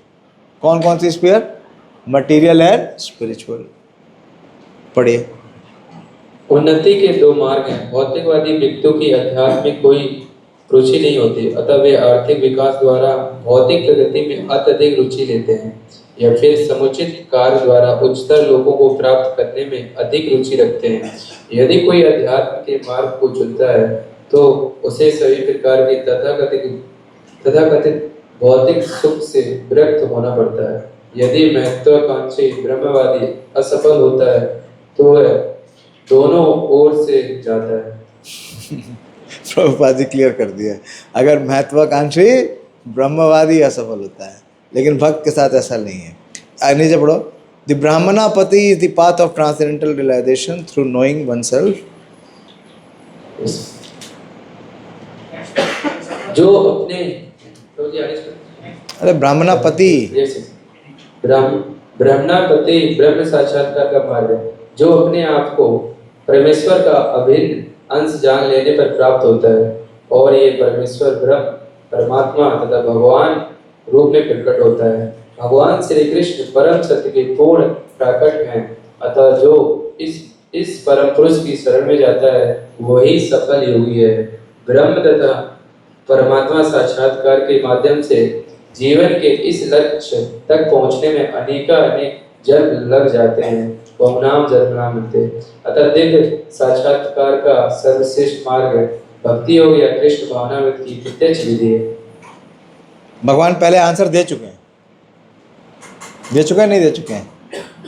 कौन कौन सी स्फीयर, मटीरियल एंड स्पिरिचुअल। पढ़िए। उन्नति के दो मार्ग हैं। भौतिकवादी व्यक्तियों की आध्यात्मिक कोई रुचि नहीं होती, अतः वे आर्थिक विकास द्वारा भौतिक प्रगति में अत्यधिक रुचि लेते हैं, या फिर समुचित कार्य द्वारा उच्चतर लोगों को प्राप्त करने में अधिक रुचि रखते हैं। यदि कोई अध्यात्म के मार्ग को चुनता है तो उसे सभी प्रकार की तथाकथित भौतिक सुख से विरक्त होना पड़ता है। यदि महत्वाकांक्षी ब्रह्मवादी असफल होता है तो वह दोनों ओर से जाता है। प्रभुपाद जी क्लियर कर दिया, अगर महत्वाकांक्षी ब्रह्मवादी असफल होता है, लेकिन भक्त के साथ ऐसा नहीं है। नीचे पढ़ो, द ब्राह्मणापति is the path of transcendental realization through knowing oneself. जो अपने अरे ब्राह्मणापति, ब्राह्मणापति ब्रह्म साक्षात्कार का मार्ग है, जो अपने आप को परमेश्वर का अभिन्न अंश जान लेने पर प्राप्त होता है, और ये परमेश्वर ब्रह्म परमात्मा तथा भगवान रूप में प्रकट होता है। भगवान श्री कृष्ण परम सत्य के पूर्ण प्रकट हैं, अतः जो इस परम पुरुष की शरण में जाता है वही सफल योगी है। ब्रह्म तथा परमात्मा साक्षात्कार के माध्यम से जीवन के इस लक्ष्य तक पहुंचने में अनेक जन्म लग जाते हैं, बहुनाम जन्म मिलते। अतः दिव्य साक्षात्कार का सर्वश्रेष्ठ मार्ग है भक्ति योग या कृष्ण भावनामृत की प्रत्यक्ष विधि है। भगवान पहले आंसर दे चुके हैं, दे चुके हैं नहीं दे चुके हैं,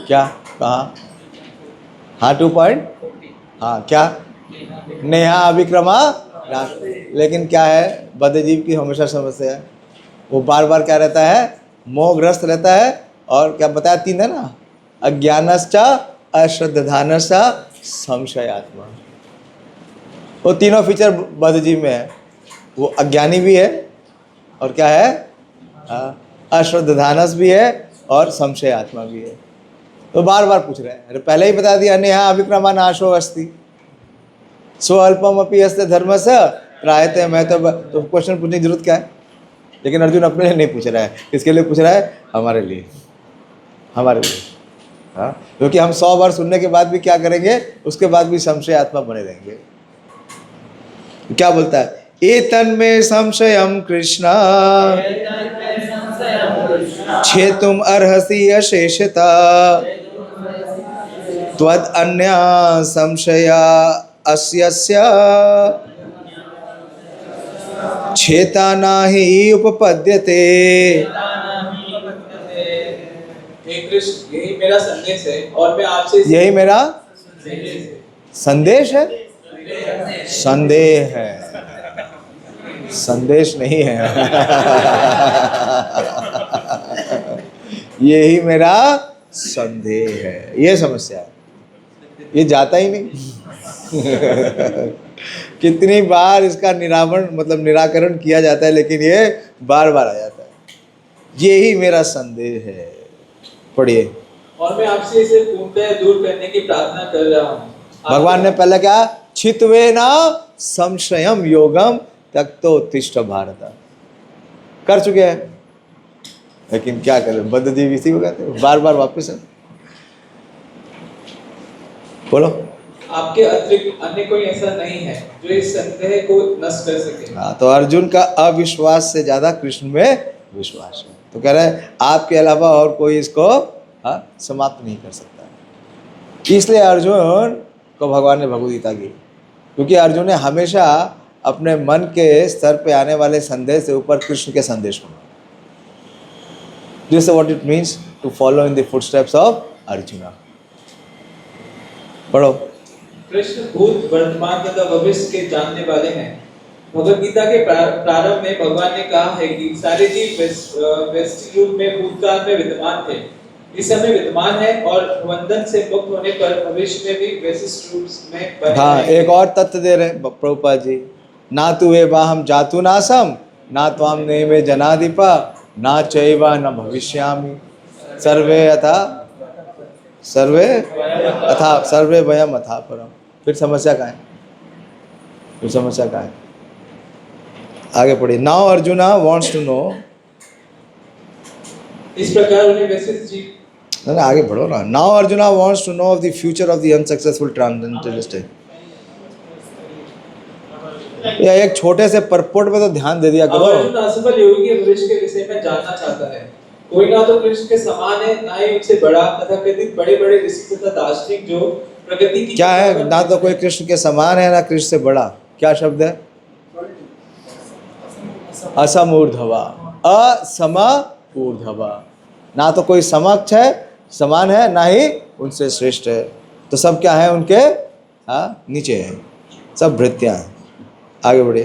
क्या कहा, हाँ 2 पॉइंट, हाँ क्या, नेहा अभिक्रमा, लेकिन क्या है, बद्धजीव की हमेशा समस्या है, वो बार बार क्या रहता है, मोहग्रस्त रहता है, और क्या बताया 3 है ना, अज्ञानश्च अश्रद्धानश्च संशयात्मा। वो तीनों फीचर बद्धजीव में है, वो अज्ञानी भी है, और क्या है, अश्रद्धानस भी है, और संशय आत्मा भी है। तो बार बार पूछ रहे हैं, अरे पहले ही बता दिया, नेहा अभिक्रमा नाशो अस्ति सो अल्पम अपि अस्ति धर्मस्य त्रायते। मैं तो क्वेश्चन पूछने की जरूरत क्या है, लेकिन अर्जुन अपने लिए नहीं पूछ रहा है, किसके लिए पूछ रहा है, हमारे लिए, हमारे लिए। हाँ, क्योंकि हम 100 बार सुनने के बाद भी क्या करेंगे, उसके बाद भी संशय आत्मा बने रहेंगे। क्या बोलता है, एतन में संशयम कृष्णा छेतुम अर्हसि अशेषता त्वद अन्या संशया अस्यस्य छेता नाहि उपपद्यते। हे कृष्ण, यही मेरा संदेश है और मैं आपसे यही मेरा संदेश है, संदेह है, संदेश नहीं है। यही मेरा संदेह है, ये समस्या है, ये जाता ही नहीं। कितनी बार इसका निराकरण किया जाता है, लेकिन ये बार बार आ जाता है, यही मेरा संदेह है। पढ़िए, और मैं आपसे इसे पूर्णतः दूर करने की प्रार्थना कर रहा हूँ। भगवान ने पहले क्या, छित्वेना संशयम योगम त्यक्तो तिष्ठ भारत कर चुके हैं, लेकिन क्या करें, बद्धजीव इसी को कहते हैं, बार बार वापस है। बोलो, आपके अतिरिक्त अन्य कोई ऐसा नहीं है जो इस संदेह को नष्ट कर सके। हाँ, तो अर्जुन का अविश्वास से ज्यादा कृष्ण में विश्वास है। तो कह रहे हैं आपके अलावा और कोई इसको समाप्त नहीं कर सकता। इसलिए अर्जुन को भगवान ने भगवद गीता दी, क्योंकि अर्जुन ने हमेशा अपने मन के स्तर पे आने वाले संदेश से ऊपर कृष्ण के संदेश को, this is what it means to follow in the footsteps of Arjuna. पढ़ो। कृष्ण भूत वर्तमान तथा भविष्य के जानने वाले हैं। भगवद गीता के प्रारंभ में भगवान ने कहा है कि सारे जीव व्यष्टि रूप में भूतकाल में विद्यमान थे, इस समय विद्यमान है और बंधन से मुक्त होने पर भविष्य में भी वैशिष्ट रूप में बने हाँ, रहेंगे। एक और तथ्य दे रहे हैं प्रभुपाद जी, ना तु वे वाहम जातु नासम ना त्वाम नेमे जनाधिपा ना चैवा न भविष्यामि सर्वे वयम अथा परम। फिर समस्या का है, आगे पढ़िए। Now Arjuna wants to know, इस प्रकार उन्हें वैशिष्ट जीव, ना आगे बढ़ो ना। Now Arjuna wants to know of the future of the unsuccessful transcendental state. या एक छोटे से परपोर्ट पे तो ध्यान दे दिया अब करो। अर्जुन असफल योगी के भविष्य के विषय में जानना चाहता है। कोई ना तो कृष्ण के समान है, ना ही उनसे बड़ा, तथा कथित बड़े बड़े ऋषि तथा दार्शनिक जो प्रगति की क्या है? ना तो कोई कृष्ण के समान है ना कृष्ण से बड़ा। क्या शब्द है? असमूर्धवा, असमूर्धवा। ना तो कोई समक्ष है, समान है, ना ही उनसे श्रेष्ठ है। तो सब क्या है? उनके नीचे है, सब भृत्यां हैं। आगे बढ़े।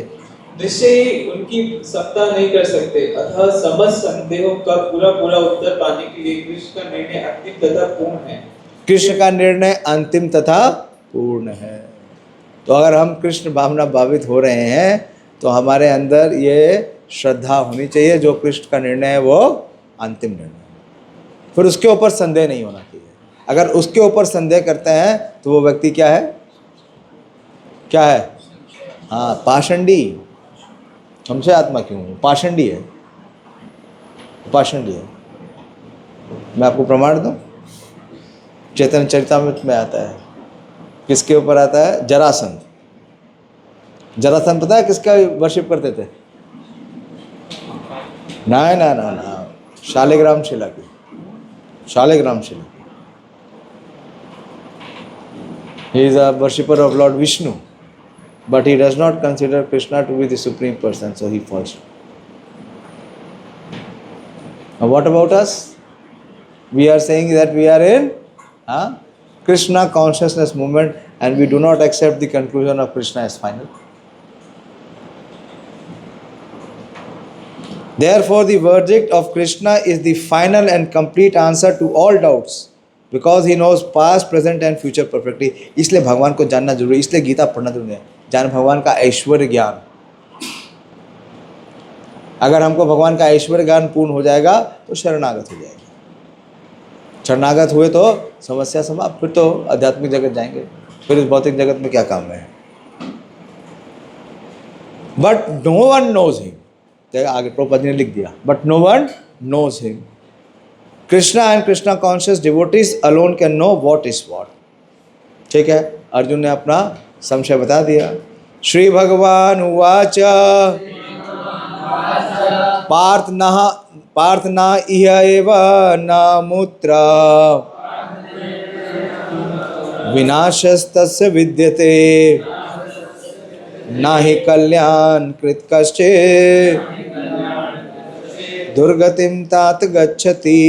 निश्चय ही उनकी समता नहीं कर सकते, अतः समस्त संदेहों का पूरा उत्तर पाने के लिए कृष्ण का निर्णय अंतिम तथा पूर्ण है। कृष्ण का निर्णय अंतिम तथा पूर्ण है। तो अगर हम कृष्ण भावना भावित हो रहे हैं तो हमारे अंदर ये श्रद्धा होनी चाहिए, जो कृष्ण का निर्णय है वो अंतिम निर्णय है। फिर उसके ऊपर संदेह नहीं होना चाहिए। अगर उसके ऊपर संदेह करते हैं तो वो व्यक्ति क्या है? क्या है? हाँ, पाषंडी। हमसे आत्मा क्यों? पाषंडी है, पाषंडी है। मैं आपको प्रमाण दूं, चैतन्य चरितामृत में आता है। किसके ऊपर आता है? जरासंध। जरासंध पता है किसका वर्शिप करते थे? ना ना ना ना, शालिग्राम शिला की, शालिग्राम शिला। He is a worshipper of Lord Vishnu, but he does not consider Krishna to be the supreme person, so he falls. Now what about us? We are saying that we are in Krishna consciousness movement, and we do not accept the conclusion of Krishna as final. Therefore, the verdict of Krishna is the final and complete answer to all doubts, because he knows past, present and future perfectly. इसलिए भगवान को जानना जरूरी है, इसलिए गीता पढ़ना जरूरी है। जान भगवान का ऐश्वर्य ज्ञान। अगर हमको भगवान का ऐश्वर्य ज्ञान पूर्ण हो जाएगा तो शरणागत हो जाएगा। शरणागत हुए तो समस्या समाप्त, फिर तो आध्यात्मिक जगत जाएंगे, फिर इस भौतिक जगत में क्या काम है। But no one knows him, आगे प्रभुपाद ने लिख दिया, but no one knows him. Krishna and Krishna conscious devotees alone can know what is what. ठीक है, अर्जुन ने अपना संशय बता दिया। श्री भगवान उवाच पार्थ न इह एव न मूत्र विनाशस्तस्य विद्यते न हि कल्याण कृत कश्चित् दुर्गतिम तात गच्छति।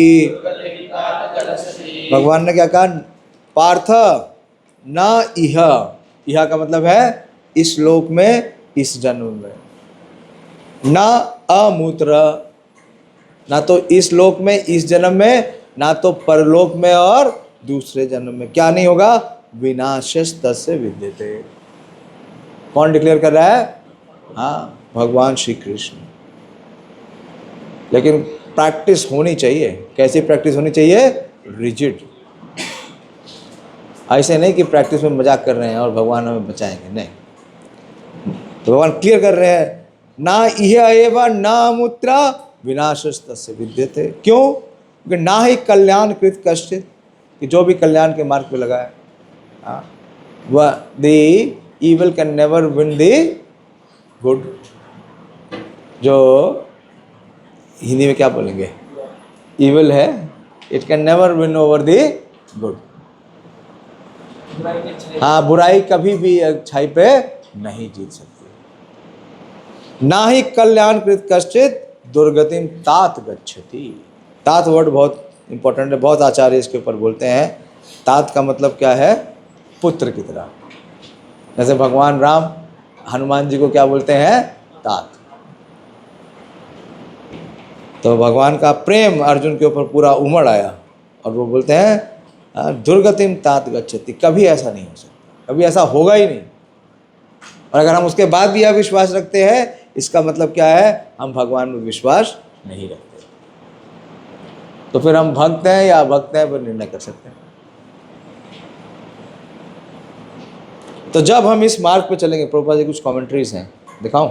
भगवान ने क्या कहा? पार्थ न इह, इह का मतलब है इस लोक में, इस जन्म में। न अमूत्र, ना तो इस लोक में, इस जन्म में, ना तो परलोक में और दूसरे जन्म में। क्या नहीं होगा? विनाशस्तस्य विद्यते। कौन डिक्लेयर कर रहा है? हाँ, भगवान श्री कृष्ण। लेकिन प्रैक्टिस होनी चाहिए। कैसी प्रैक्टिस होनी चाहिए? रिजिड। ऐसे नहीं कि प्रैक्टिस में मजाक कर रहे हैं और भगवान हमें बचाएंगे, नहीं। तो भगवान क्लियर कर रहे हैं, ना इह एव न मूत्र विनाशस्तस्य विद्यते। क्यों? क्योंकि ना ही कल्याण कृत कश्चित्, कि जो भी कल्याण के मार्ग पे लगा है, वह the evil can never win the good। जो हिंदी में क्या बोलेंगे? evil है it can never win over the good. बुराई की अच्छाई हाँ, बुराई कभी भी अच्छाई पे नहीं जीत सकती। ना ही कल्याण कृत कश्चित दुर्गतिम तात गच्छति। तात वर्ड बहुत इंपॉर्टेंट है, बहुत आचार्य इसके ऊपर बोलते हैं। तात का मतलब क्या है? पुत्र की तरह। जैसे भगवान राम हनुमान जी को क्या बोलते हैं? तात। तो भगवान का प्रेम अर्जुन के ऊपर पूरा उमड़ आया और वो बोलते हैं दुर्गतिम तात गच्छति। कभी ऐसा नहीं हो सकता, कभी ऐसा होगा ही नहीं। और अगर हम उसके बाद भी अविश्वास रखते हैं, इसका मतलब क्या है? हम भगवान में विश्वास नहीं रखते। तो फिर हम भक्त हैं या अभक्त हैं, पर निर्णय कर सकते हैं। तो जब हम इस मार्ग पे चलेंगे, प्रभुपाद जी कुछ कमेंट्रीज हैं, दिखाऊं?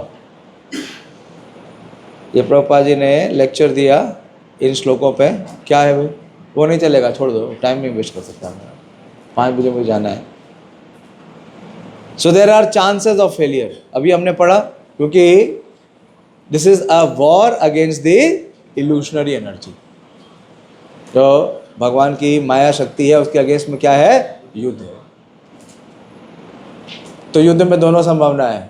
ये प्रभुपाद जी ने लेक्चर दिया इन श्लोकों पे। क्या है भाई? वो नहीं चलेगा, छोड़ दो, टाइम नहीं वेस्ट कर सकता मैं। 5 बजे मुझे जाना है। So there are chances of failure. अभी हमने पढ़ा, क्योंकि this is a war against the illusionary energy. जो भगवान की माया शक्ति है, उसके अगेंस्ट में क्या है? युद्ध है। तो युद्ध में दोनों संभावना है,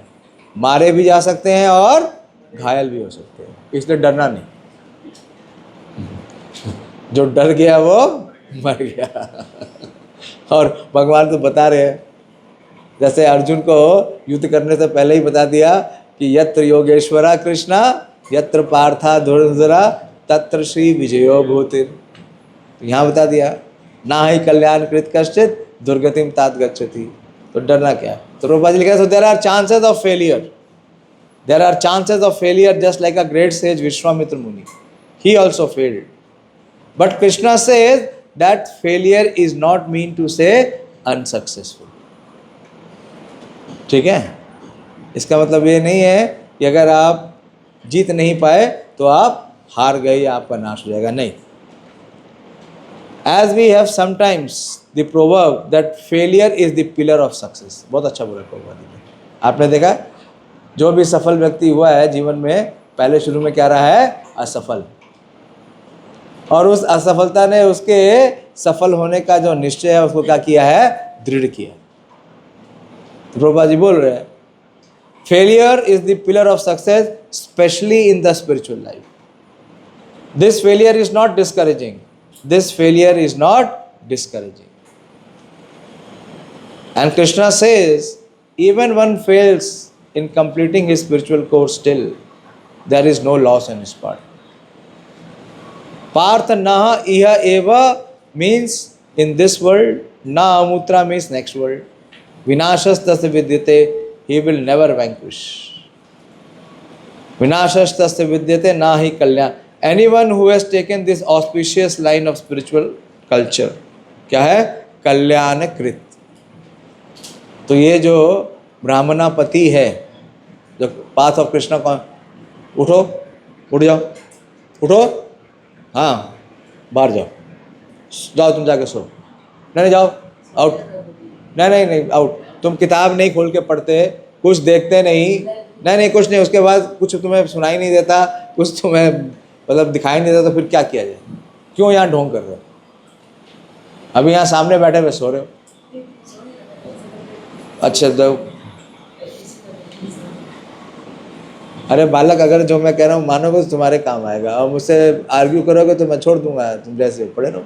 मारे भी जा सकते हैं और घायल भी हो सकते हैं। इसलिए डरना नहीं। जो डर गया वो मर गया। और भगवान तो बता रहे हैं, जैसे अर्जुन को युद्ध करने से पहले ही बता दिया कि यत्र योगेश्वरा कृष्णा यत्र पार्था धुरंधरा तत्र श्री विजयो भूतिर। तो यहाँ बता दिया, ना ही कल्याण कृत कश्चित दुर्गतिम तात गच्छति। तो डरना क्या है? तो प्रभुपाद जी लिखा है, so there are chances of failure. There are chances of failure, just like a great sage Vishwamitra Muni. He also failed. But Krishna says that failure is not mean to say unsuccessful. ठीक है? इसका मतलब ये नहीं है कि अगर आप जीत नहीं पाए तो आप हार गए या आपका नाश हो जाएगा, नहीं। As we have sometimes the proverb that failure is the pillar of success. बहुत अच्छा बोला प्रभुपाद जी ने। आपने देखा, जो भी सफल व्यक्ति हुआ है जीवन में, पहले शुरू में क्या रहा है? असफल। और उस असफलता ने उसके सफल होने का जो निश्चय है उसको क्या किया है? दृढ़ किया। तो प्रभुपाद जी बोल रहे हैं, failure is the pillar of success, specially in the spiritual life. This failure is not discouraging, this failure is not discouraging. And Krishna says even one fails in completing his spiritual course, still there is no loss on his part. Partha naha iha eva means in this world, na amutra means next world. Vinashas tasya vidyate, he will never vanquish. Vinashas tasya vidyate na hi kalyan. Anyone who has taken this auspicious line of spiritual culture, क्या है? कल्याणकृत। तो ये जो ब्राह्मणापति है, जो path of Krishna कौन? उठो, उठ जाओ, उठो, हाँ, बाहर जाओ, जाओ तुम जाके सो। नहीं जाओ, आउट। नहीं आउट। तुम किताब नहीं खोल के पढ़ते, कुछ देखते नहीं, कुछ नहीं। उसके बाद कुछ तुम्हें सुनाई नहीं देता, कुछ तुम्हें मतलब दिखाई नहीं देता, तो फिर क्या किया जाए? क्यों यहाँ ढोंग कर रहे हो? अभी यहाँ सामने बैठे हुए सो रहे हो। अच्छा, दो। अरे बालक, अगर जो मैं कह रहा हूँ मानोगे तो तुम्हारे काम आएगा, और मुझसे आर्ग्यू करोगे तो मैं छोड़ दूंगा, तुम जैसे पढ़े रहो।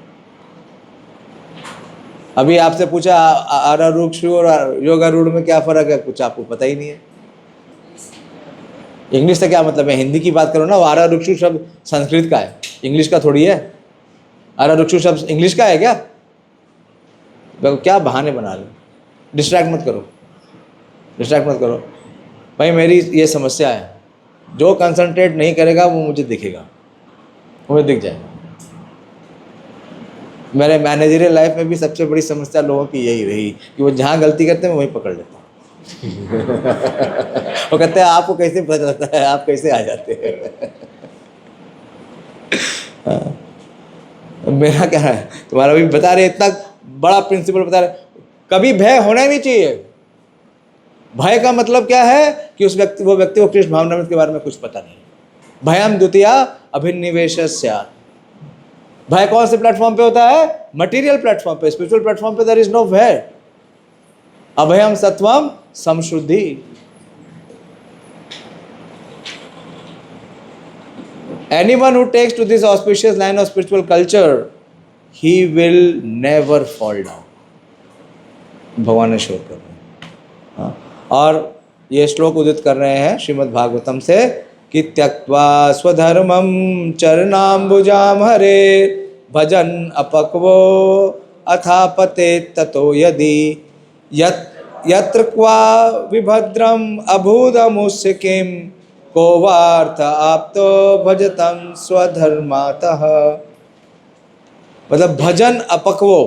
अभी आपसे पूछा आरारूढ़ और योगारूढ़ में क्या फ़र्क है, कुछ आपको पता ही नहीं है। इंग्लिश से क्या मतलब है? हिंदी की बात करो ना। वो आरारूढ़ शब्द संस्कृत का है, इंग्लिश का थोड़ी है। आरारूढ़ शब्द इंग्लिश का है क्या? क्या बहाने बना रहे हो? डिस्ट्रैक्ट मत करो भाई। मेरी ये समस्या है, जो कंसंट्रेट नहीं करेगा वो मुझे दिखेगा, मुझे दिख जाएगा। मेरे मैनेजरियल लाइफ में भी सबसे बड़ी समस्या लोगों की यही रही कि वो जहाँ गलती करते हैं मैं वहीं पकड़ लेता हूँ। वो कहते हैं आपको कैसे पता चलता है, आप कैसे आ जाते हैं? मेरा क्या है, तुम्हारा भी बता रहे, इतना बड़ा प्रिंसिपल बता रहे, कभी भय होना ही नहीं चाहिए। भय का मतलब क्या है कि वो व्यक्ति को कृष्ण भावनामृत के बारे में कुछ पता नहीं। भयम द्वितीया अभिनिवेश स्यात्। भय कौन से प्लेटफॉर्म पे होता है? मटेरियल प्लेटफॉर्म पे। स्पिरिचुअल प्लेटफॉर्म पे देयर इज नो भय। अभयम सत्वम समशुद्धि। Anyone who takes to this auspicious line of spiritual culture, he will never fall down. भगवान ने श्योर कर रहे हैं। हाँ, और ये श्लोक उदित कर रहे हैं श्रीमद् भागवतम से कि त्यक्त्वा स्वधर्मम चरणाम्बुजाम हरे भजन अपक्वो अथापते ततो यदि यत्र क्वा विभद्रम अभूतमुस्य किम को वार्थ आप्तो भजतम स्वधर्मातः। मतलब भजन अपक्वो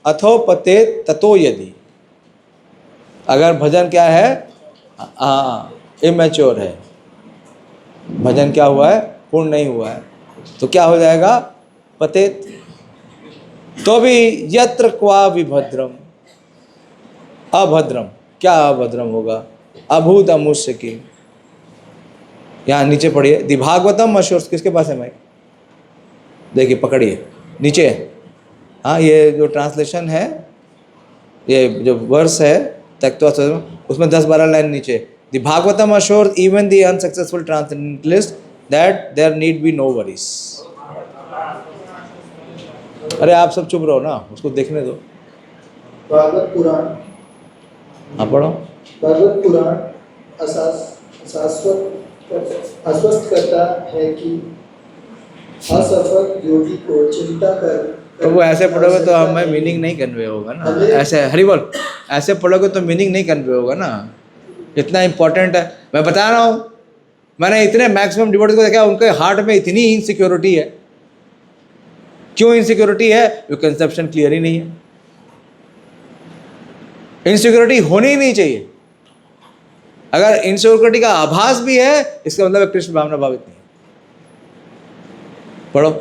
अथो पते ततो यदि, अगर भजन क्या है? इमेच्योर है, भजन क्या हुआ है? पूर्ण नहीं हुआ है, तो क्या हो जाएगा? पतेत। तो भी यत्र क्वा विभद्रम, अभद्रम, क्या अभद्रम होगा? अभूत अमुष्य की। यहाँ नीचे पढ़िए, दि भागवतम अशोर, किसके पास है माइक? देखिए पकड़िए, नीचे है। हाँ, ये जो ट्रांसलेशन है, ये जो वर्स है त्यक्त्वा उसमें 10-12 लाइन नीचे, the Bhagavatam assure even the unsuccessful transcendentalist that there need be no worries. अरे आप सब चुप रहो ना, उसको देखने दो। भागवत पुराण, हाँ पढ़ो। भागवत पुराण आश्वस्त करता है कि असफल योगी को चिंता कर। तो वो ऐसे पढ़ोगे तो हमें मीनिंग नहीं कन्वे होगा ना। ऐसे हरि बोल, ऐसे पढ़ोगे तो मीनिंग नहीं कन्वे होगा ना। इतना इम्पोर्टेंट है, मैं बता रहा हूँ। मैंने इतने मैक्सिमम डिवोटीज को देखा, उनके हार्ट में इतनी इनसिक्योरिटी है। क्यों इनसिक्योरिटी है? वो कंसेप्शन क्लियर ही नहीं है। इनसिक्योरिटी होनी ही नहीं चाहिए। अगर इनसिक्योरिटी का आभास भी है, इसका मतलब कृष्ण भावना भावित नहीं है। पढ़ो।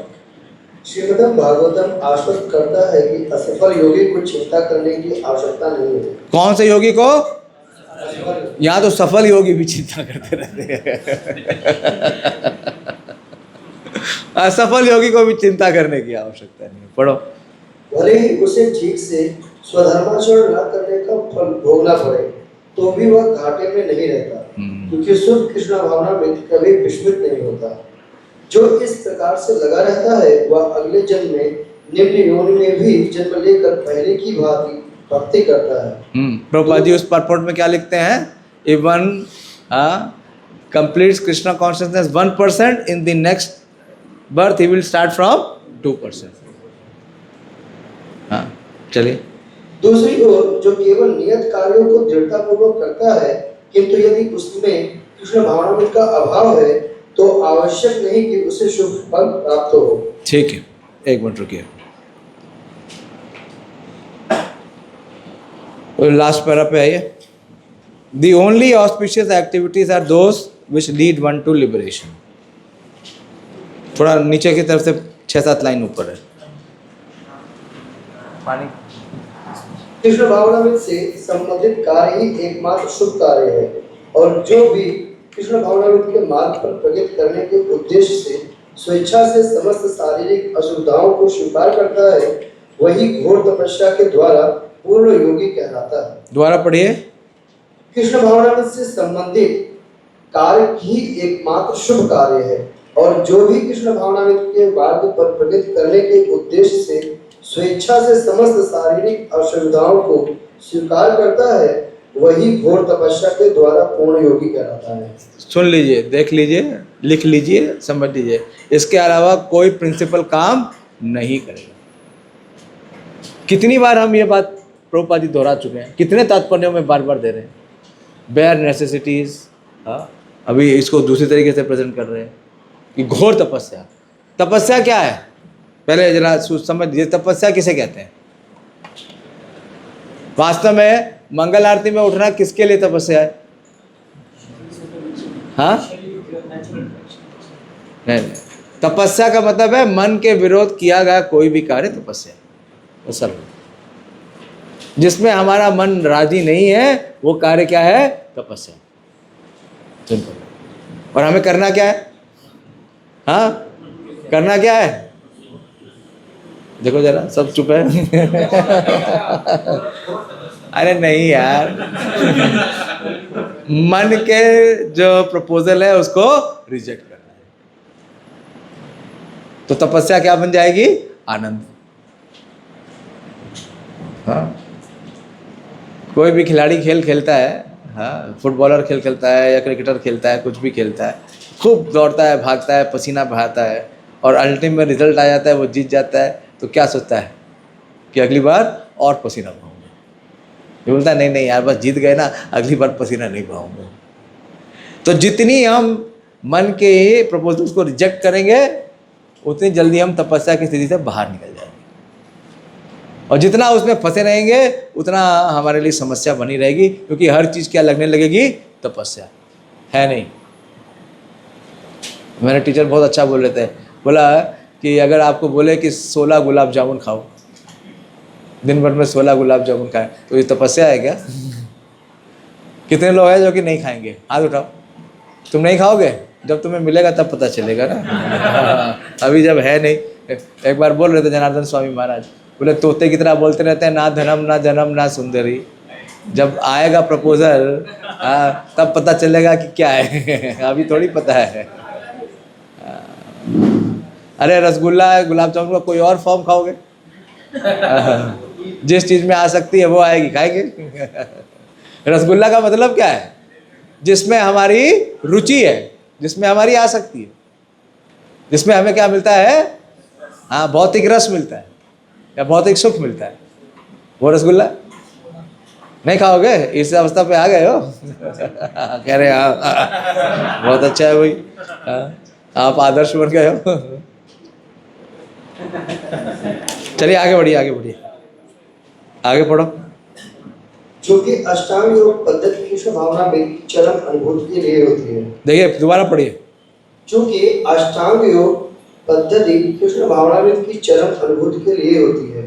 श्रीमद् भागवतम आश्वस्त करता है कि असफल योगी को चिंता करने की आवश्यकता नहीं है। कौन से योगी को? यहाँ तो सफल योगी भी चिंता करते रहते हैं। असफल योगी को भी चिंता करने की आवश्यकता नहीं है। पढ़ो। भले ही उसे ठीक से स्वधर्माचरण न करने का फल भोगना पड़े, तो भी वह घाटे में नहीं रहता, क्योंकि शुद्ध कृष्ण भावना में कभी विस्मित नहीं होता। जो इस प्रकार से लगा रहता है, वह अगले जन्म में निम्न योनि में भी जन्म लेकर पहले की भांति भक्ति करता है। प्रभुपाद जी उस परपोर्ट में क्या लिखते हैं? If one completes Krishna consciousness 1%, in the next birth he will start from 2%. हाँ, चलिए। दूसरी ओर जो केवल नियत कार्यों को दृढ़ता पूर्वक करता है, किंतु यदि उसमें कृष्ण भावनामृत का अभाव है, तो आवश्यक नहीं कि उसे शुभ फल प्राप्त हो। ठीक है, एक मिनट रुकिए। लास्ट पैरा पे आइए। The only auspicious activities are those which lead one to liberation. थोड़ा नीचे की तरफ से 6-7 लाइन ऊपर है। पानी। कृष्ण भावनामृत से संबंधित कार्य ही एकमात्र शुभ कार्य है, और जो भी कृष्ण भावनामृत के मार्ग पर प्रगति करने के उद्देश्य से स्वेच्छा से समस्त शारीरिक असुविधाओं को स्वीकार करता है, वही घोर तपस्या के द्वारा पूर्ण योगी कहलाता है। दोबारा पढ़िए। कृष्ण भावनामृत से संबंधित कार्य ही एकमात्र शुभ कार्य है, और जो भी कृष्ण भावनामृत के मार्ग पर प्रगति करने के उद्देश्य से स्वेच्छा से समस्त शारीरिक असुविधाओं को स्वीकार करता है, वही घोर तपस्या के द्वारा पूर्ण योगी कहलाता है। सुन लीजिए, देख लीजिए, लिख लीजिए, समझ लीजिए। इसके अलावा कोई प्रिंसिपल काम नहीं करेगा। कितनी बार हम ये बात प्रभुपाद जी दोहरा चुके हैं, कितने तात्पर्यों में बार बार दे रहे हैं। बेयर नेसेसिटीज, अभी इसको दूसरी तरीके से प्रेजेंट कर रहे हैं कि घोर तपस्या। तपस्या क्या है? पहले जरा समझ लीजिए, तपस्या किसे कहते हैं? वास्तव में मंगल आरती में उठना किसके लिए तपस्या है? हाँ, नहीं, तपस्या का मतलब है मन के विरोध किया गया कोई भी कार्य तपस्या। असल जिसमें हमारा मन राजी नहीं है, वो कार्य क्या है? तपस्या। सिंपल। और हमें करना क्या है? हाँ, करना क्या है? देखो जरा, सब चुप है। अरे नहीं यार, मन के जो प्रपोजल है उसको रिजेक्ट करना है, तो तपस्या क्या बन जाएगी? आनंद। हाँ, कोई भी खिलाड़ी खेल खेलता है, हाँ, फुटबॉलर खेल खेलता है या क्रिकेटर खेलता है, कुछ भी खेलता है, खूब दौड़ता है, भागता है, पसीना बहाता है, और अल्टीमेट में रिजल्ट आ जाता है, वो जीत जाता है, तो क्या सोचता है कि अगली बार और पसीना बहाऊंगा। ये बोलता है नहीं नहीं यार, बस जीत गए ना, अगली बार पसीना नहीं बहाऊंगा। तो जितनी हम मन के प्रपोजल्स को रिजेक्ट करेंगे, उतनी जल्दी हम तपस्या की स्थिति से बाहर निकल जाएंगे, और जितना उसमें फंसे रहेंगे उतना हमारे लिए समस्या बनी रहेगी, क्योंकि हर चीज़ क्या लगने लगेगी? तपस्या है नहीं। मेरे टीचर बहुत अच्छा बोल रहे थे, बोला कि अगर आपको बोले कि 16 गुलाब जामुन खाओ, दिन भर में 16 गुलाब जामुन खाए, तो ये तपस्या है क्या? कितने लोग हैं जो कि नहीं खाएंगे? हाथ उठाओ। तुम नहीं खाओगे? जब तुम्हें मिलेगा तब पता चलेगा ना। अभी जब है नहीं। एक बार बोल रहे थे जनार्दन स्वामी महाराज, बोले तोते की तरह बोलते रहते हैं, ना धनम ना जनम ना सुंदरी। जब आएगा प्रपोजल, तब पता चलेगा कि क्या है। अभी थोड़ी पता है। अरे रसगुल्ला गुलाब जामुन का कोई और फॉर्म खाओगे? जिस चीज़ में आसक्ति है वो आएगी, खाएंगे। रसगुल्ला का मतलब क्या है? जिसमें हमारी रुचि है, जिसमें हमारी आसक्ति है, जिसमें हमें क्या मिलता है? हाँ, भौतिक रस मिलता है या भौतिक सुख मिलता है, वो रसगुल्ला नहीं खाओगे? इस अवस्था पे आ गए हो। कह रहे हाँ, बहुत अच्छा है भाई, आप आदर्श बन गए हो। चलिए आगे बढ़िए, आगे बढ़िए, आगे पढ़ो। जो कि अष्टांग योग पद्धति की भावना में चरम अनुभूति के लिए होती है। देखिए दोबारा पढ़िए। चूंकि अष्टांग योग पद्धति कृष्ण भावनामृत की चरम अनुभूति के लिए होती है,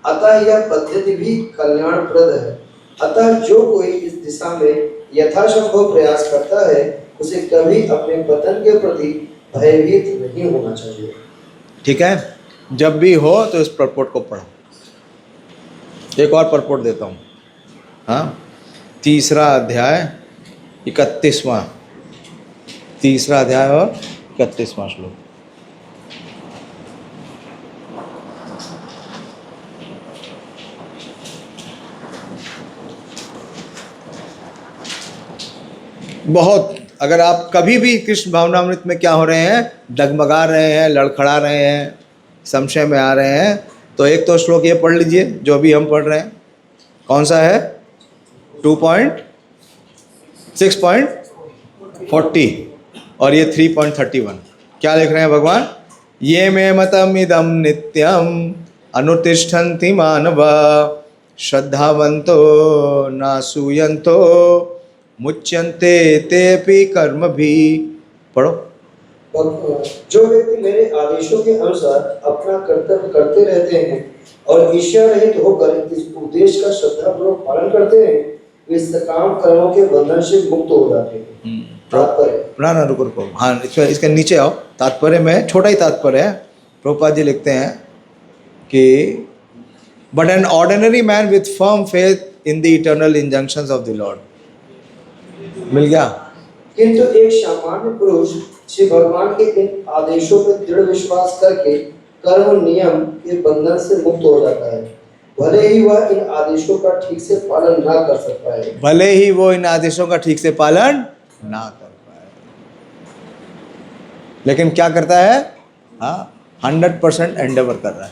अतः यह पद्धति भी कल्याणप्रद है। अतः जो कोई इस दिशा में यथासंभव प्रयास करता है, उसे कभी अपने पतन के प्रति भयभीत नहीं होना चाहिए। ठीक है, जब भी हो तो इस परपोट को पढ़ो। एक और परपोट देता हूँ, हाँ, 3रा अध्याय 31वां, 3रा अध्याय और 31वां श्लोक। बहुत, अगर आप कभी भी कृष्ण भावनामृत में क्या हो रहे हैं, डगमगा रहे हैं, लड़खड़ा रहे हैं, संशय में आ रहे हैं, तो एक तो श्लोक ये पढ़ लीजिए जो अभी हम पढ़ रहे हैं। कौन सा है? 2.6.40 और ये 3.31। क्या लिख रहे हैं भगवान? ये मे मतम इदम नित्यम अनुतिष्ठन्ति मानवा श्रद्धावंतो नासूयन्तो मुच्यन्ते तेपि कर्म भी। पढ़ो। जो व्यक्ति मेरे आदेशों के अनुसार अपना कर्तव्य करते रहते हैं और ईश्वर रहित होकर इस उपदेश का श्रद्धापूर्वक पालन करते हैं, वे सकाम कर्मों के बंधन से मुक्त हो जाते हैं। तात्पर्य ना रुको, हाँ, इसके नीचे आओ। तात्पर्य में छोटा ही तात्पर्य है। प्रभुपाद जी लिखते हैं कि but an ordinary man with firm faith in the eternal injunctions of the Lord. मिल गया? किंतु एक सामान्य पुरुष श्री भगवान के इन आदेशों पर दृढ़ विश्वास करके कर्म नियम के बंधन से मुक्त हो जाता है, भले ही वह इन आदेशों का ठीक से पालन ना कर सकता है। भले ही वो इन आदेशों का ठीक से पालन ना कर पाए, लेकिन क्या करता है? हाँ, 100% एंडेवर कर रहा है।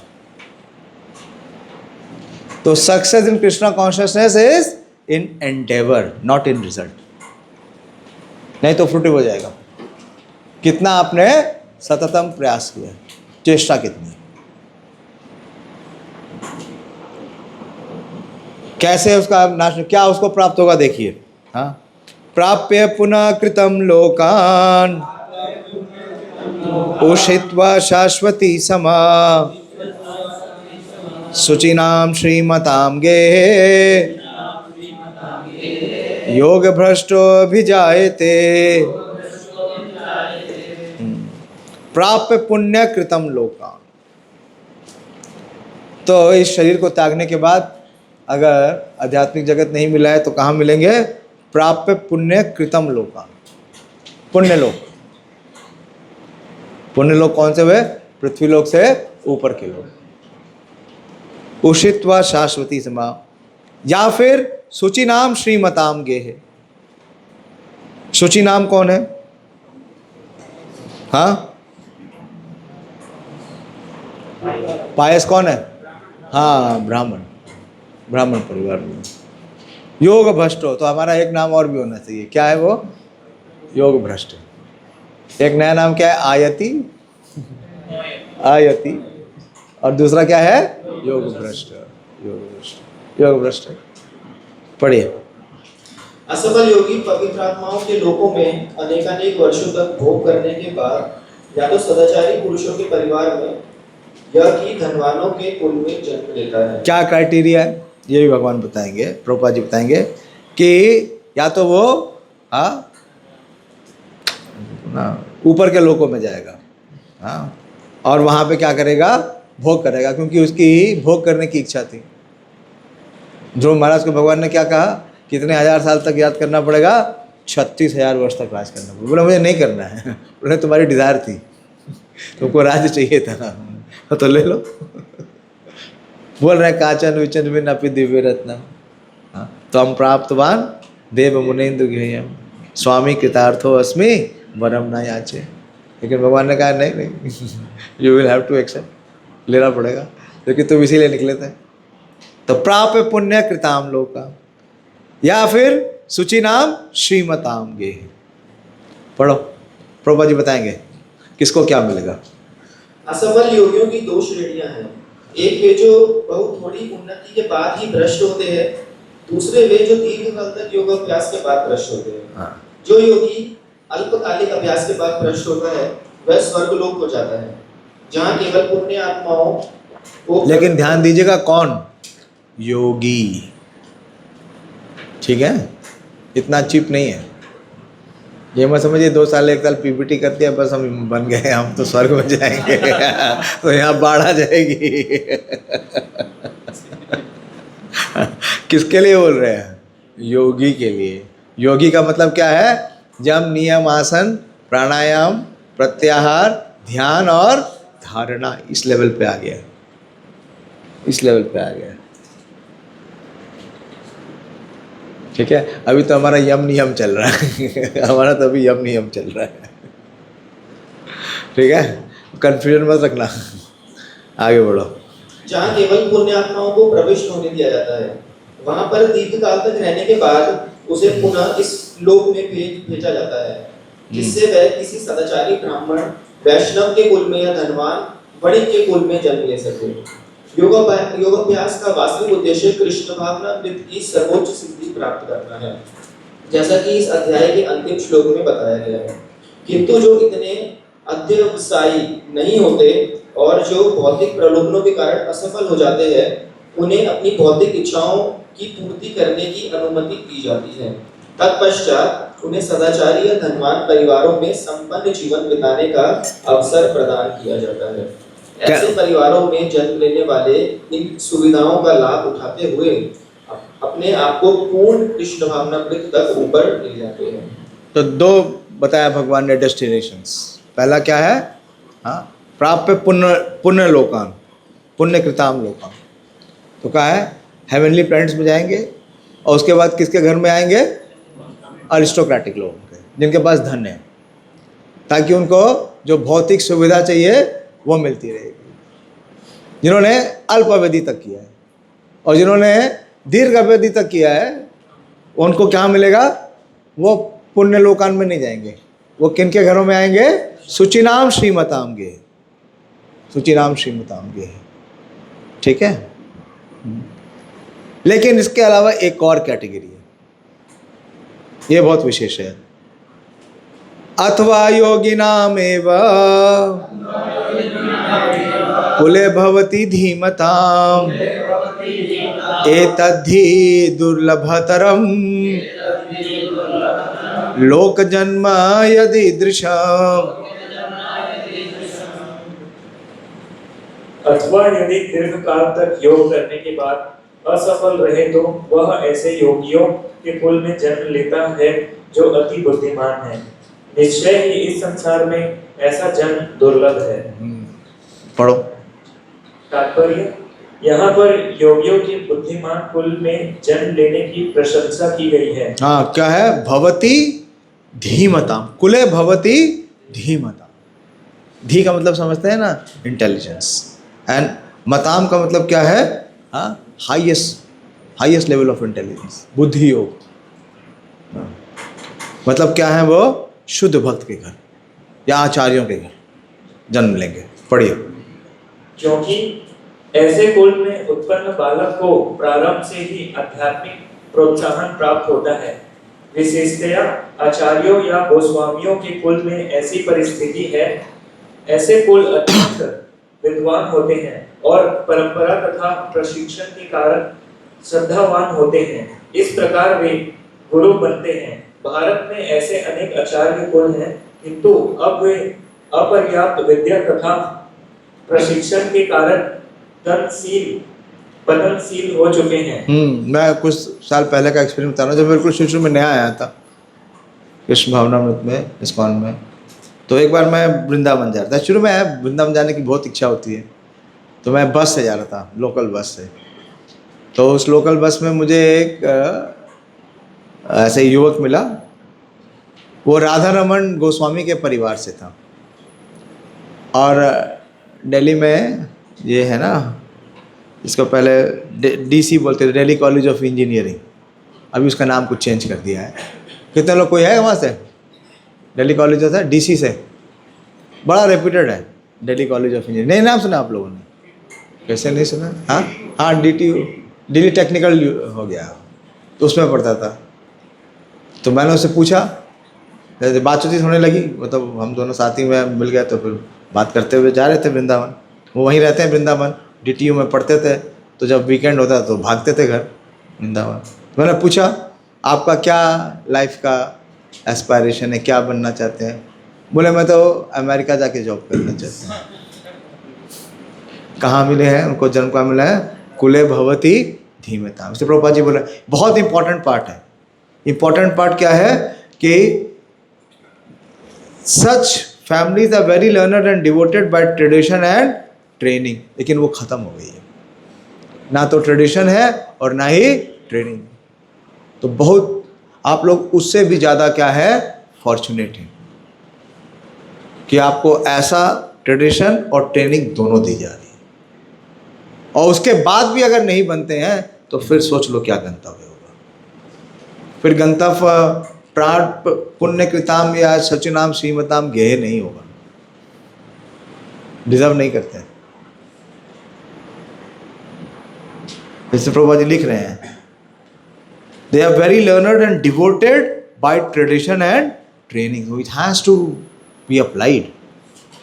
तो success in Krishna consciousness is in Endeavour, not in result. नहीं तो फ्रूटिव हो जाएगा। कितना आपने सततम प्रयास किया, चेष्टा कितनी, कैसे उसका नाश, क्या उसको प्राप्त होगा? देखिए, हाँ, प्राप्य पुनः कृतम लोकान उषित्वा शाश्वती समा शुचिनाम श्रीमताम गे योग भ्रष्टो अभिजायते। प्राप्य पुण्य कृतम लोकान। तो इस शरीर को त्यागने के बाद अगर आध्यात्मिक जगत नहीं मिला है तो कहाँ मिलेंगे? प्राप्य पुण्य कृतम लोका, पुण्य लोक। पुण्य लोक कौन से हुए? पृथ्वी लोक से ऊपर के लोग। उषित्वा शाश्वती समा, या फिर शुचि नाम श्रीमताम गेह। शुचि नाम कौन है? हाँ, पायस कौन है? हाँ, ब्राह्मण, ब्राह्मण परिवार में। योग भ्रष्ट हो तो हमारा एक नाम और भी होना चाहिए। क्या है वो? योग भ्रष्ट। एक नया नाम क्या है? आयति, आयति। और दूसरा क्या है? योग भ्रष्ट, योग भ्रष्ट, योग भ्रष्ट। पढ़िए। असफल योगी पवित्र आत्माओं के लोकों में अनेकानेक वर्षों तक भोग करने के बाद या तो सदाचारी पुरुषों के परिवार में या कि धनवानों के कुल में जन्म लेता है। क्या क्राइटेरिया है ये भी भगवान बताएंगे, प्रभुपाद जी बताएंगे कि या तो वो ऊपर के लोकों में जाएगा, हाँ, और वहाँ पे क्या करेगा? भोग करेगा, क्योंकि उसकी भोग करने की इच्छा थी। ध्रुव महाराज को भगवान ने क्या कहा? कितने हजार साल तक याद करना पड़ेगा? 36,000 वर्ष तक राज करना पड़ेगा। बोला मुझे नहीं करना है। बोले तुम्हारी डिजायर थी, तुमको राज्य चाहिए था तो ले लो। बोल रहे काचन विचन में नपि दिव्य रत्न, तो हम प्राप्तवान देव मुनेन्द्र गृह्यम स्वामी कृतार्थो अस्मि वरम न याचे। लेकिन भगवान ने कहा नहीं नहीं, you will have to accept, लेना पड़ेगा, क्योंकि तुम इसीलिए निकले थे। तो प्राप्य पुण्य कृताम लोका, या फिर शुचि नाम श्रीमताम गेह। पढ़ो, प्रभुपाद जी बताएंगे किसको क्या मिलेगा। असफल योगियों की दो श्रेणियां हैं। एक वे जो बहुत थोड़ी उन्नति के बाद ही भ्रष्ट होते हैं, दूसरे वे जो दीर्घकाल तक योग अभ्यास के बाद भ्रष्ट होते हैं। हाँ। जो योगी अल्पकालिक अभ्यास के बाद भ्रष्ट होता है वह स्वर्गलोक को जाता है, जहाँ केवल पुण्य आत्माओं को। लेकिन ध्यान दीजिएगा, कौन? योगी। ठीक है, इतना चीप नहीं है। ये मत समझिए 2 साल 1 साल पीपीटी करती है बस हम बन गए, हम तो स्वर्ग में जाएंगे। तो यहाँ बाढ़ आ जाएगी। किसके लिए बोल रहे हैं? योगी के लिए। योगी का मतलब क्या है? जब नियम, आसन, प्राणायाम, प्रत्याहार, ध्यान और धारणा इस लेवल पे आ गया, इस लेवल पे आ गया। ठीक है, अभी तो हमारा यम नियम चल रहा है। हमारा तो अभी यम नियम चल रहा है। ठीक है, कंफ्यूजन मत रखना, आगे बढ़ो। जहाँ केवल पुण्य आत्माओं को प्रविष्ट होने दिया जाता है, वहाँ पर दीर्घकाल तक रहने के बाद उसे पुनः इस लोक में भेजा जाता है, जिससे वह किसी सदाचारी ब्राह्मण, वैष्णव के कुल में या धनवान वणिक के कुल में जन्म ले सके। योगाभ्यास का वास्तविक उद्देश्य कृष्ण भावनामृत की सर्वोच्च सिद्धि प्राप्त करना है, जैसा कि इस अध्याय के अंतिम श्लोक में बताया गया है। किंतु जो इतने अध्यवसायी नहीं होते और जो भौतिक प्रलोभनों के कारण असफल हो जाते हैं, उन्हें अपनी भौतिक इच्छाओं की पूर्ति करने की अनुमति दी जाती है। तत्पश्चात उन्हें सदाचारी या धनवान परिवारों में संपन्न जीवन बिताने का अवसर प्रदान किया जाता है। ऐसे परिवारों में जन्म लेने वाले इन सुविधाओं का लाभ उठाते हुए अपने आप को पूर्ण कृष्ण भावनामृत तक ऊपर ले जाते हैं। तो 2 बताया भगवान ने डेस्टिनेशंस। पहला क्या है? हाँ, प्राप्य पुण्य लोकान, पुण्य कृताम लोकान। तो क्या है? हेवनली प्लैनेट्स में जाएंगे, और उसके बाद किसके घर में आएंगे? अरिस्टोक्रेटिक लोगों के, जिनके पास धन है, ताकि उनको जो भौतिक सुविधा चाहिए वो मिलती रहेगी। जिन्होंने अल्प अवधि तक किया है और जिन्होंने दीर्घ अवधि तक किया है, उनको क्या मिलेगा? वो पुण्य लोकान में नहीं जाएंगे। वो किन के घरों में आएंगे? शुचिनाम श्रीमताम गेह, शुचिनाम श्रीमताम गेह। ठीक है, लेकिन इसके अलावा एक और कैटेगरी है, ये बहुत विशेष है। अथवा योगिनामेव कुले भवति धीमताम् एतद्धि दुर्लभतरम् लोक जन्म यदि दृशम्। अथवा यदि दीर्घ काल तक योग करने के बाद असफल रहे तो वह ऐसे योगियों के कुल में जन्म लेता है जो अति बुद्धिमान है। निश्चय ही इस संसार में ऐसा जन्म दुर्लभ है। पढ़ो। तात्पर्य, यहाँ पर योगियों के बुद्धिमान कुल में जन्म लेने की प्रशंसा की गई है। हाँ, क्या है? भवती धीमताम, कुले भवती धीमताम। धी का मतलब समझते हैं ना, इंटेलिजेंस। एंड मताम का मतलब क्या है? हाँ, हाईएस्ट लेवल ऑफ इंटेलिजेंस, बुद्धि योग। हाँ। मतलब क्या है? वो शुद्ध भक्त के घर या आचार्यों के घर जन्म लेंगे। पढ़िए। क्योंकि ऐसे कुल में उत्पन्न बालक को प्रारंभ से ही आध्यात्मिक प्रोत्साहन प्राप्त होता है। विशेषतया आचार्यों या गोस्वामियों के कुल में ऐसी परिस्थिति है। ऐसे कुल अत्यंत विद्वान होते हैं और परंपरा तथा प्रशिक्षण के कारण श्रद्धावान होते हैं। इस प्रकार वे गुरु बनते हैं। भारत में ऐसे अनेक आचार्य कुल हैं, किंतु अब वे अपर्याप्त विद्या तथा प्रशिक्षण के कारण पतनशील हो चुके हैं। मैं कुछ साल पहले का एक्सपीरियंस बता रहा हूँ। जब बिल्कुल शुरू में नया आया था कृष्ण भावनामृत में, इस्कॉन में, तो एक बार मैं वृंदावन जा रहा था। शुरू में वृंदावन जाने की बहुत इच्छा होती है, तो मैं बस से जा रहा था, लोकल बस से। तो उस लोकल बस में मुझे एक ऐसे युवक मिला। वो राधा रमन गोस्वामी के परिवार से था और दिल्ली में ये है ना, इसको पहले डीसी बोलते थे, दिल्ली कॉलेज ऑफ इंजीनियरिंग। अभी उसका नाम कुछ चेंज कर दिया है। कितने लोग कोई है वहाँ से? दिल्ली कॉलेज होता है डीसी से, बड़ा रेप्यूटेड है दिल्ली कॉलेज ऑफ इंजीनियरिंग। नहीं नाम सुना आप लोगों ने? कैसे नहीं सुना? हाँ हाँ, दिल्ली टेक्निकल हो गया, तो उसमें पढ़ता था। तो मैंने उससे पूछा, बातचीत होने लगी, मतलब हम दोनों साथी में मिल गए। तो फिर बात करते हुए जा रहे थे वृंदावन। वो वहीं रहते हैं वृंदावन, DTU में पढ़ते थे। तो जब वीकेंड होता तो भागते थे घर वृंदावन। मैंने पूछा, आपका क्या लाइफ का एस्पायरेशन है, क्या बनना चाहते हैं? बोले, मैं तो अमेरिका जाके जॉब करना चाहते हैं। कहाँ मिले हैं उनको जन्म? कहाँ मिला है? कुले भवती धीमताम। इसलिए प्रभुपाद जी बोले बहुत इंपॉर्टेंट पार्ट है। इंपॉर्टेंट पार्ट क्या है कि such families are very learned and devoted by tradition and training. लेकिन वो खत्म हो गई है, ना तो ट्रेडिशन है और ना ही ट्रेनिंग। तो बहुत आप लोग उससे भी ज़्यादा क्या है, फॉर्चुनेट हैं कि आपको ऐसा ट्रेडिशन और ट्रेनिंग दोनों दी जा रही है। और उसके बाद भी अगर नहीं बनते हैं तो फिर सोच लो क्या गंतव्य होगा। फिर गंतव्य प्राण पुण्य कृताम या सचिनाम श्रीमताम गेह नहीं होगा, डिजर्व नहीं करते हैं। जैसे प्रभुपाद जी लिख रहे हैं, they are very learned and devoted by tradition and training. So it has to be applied.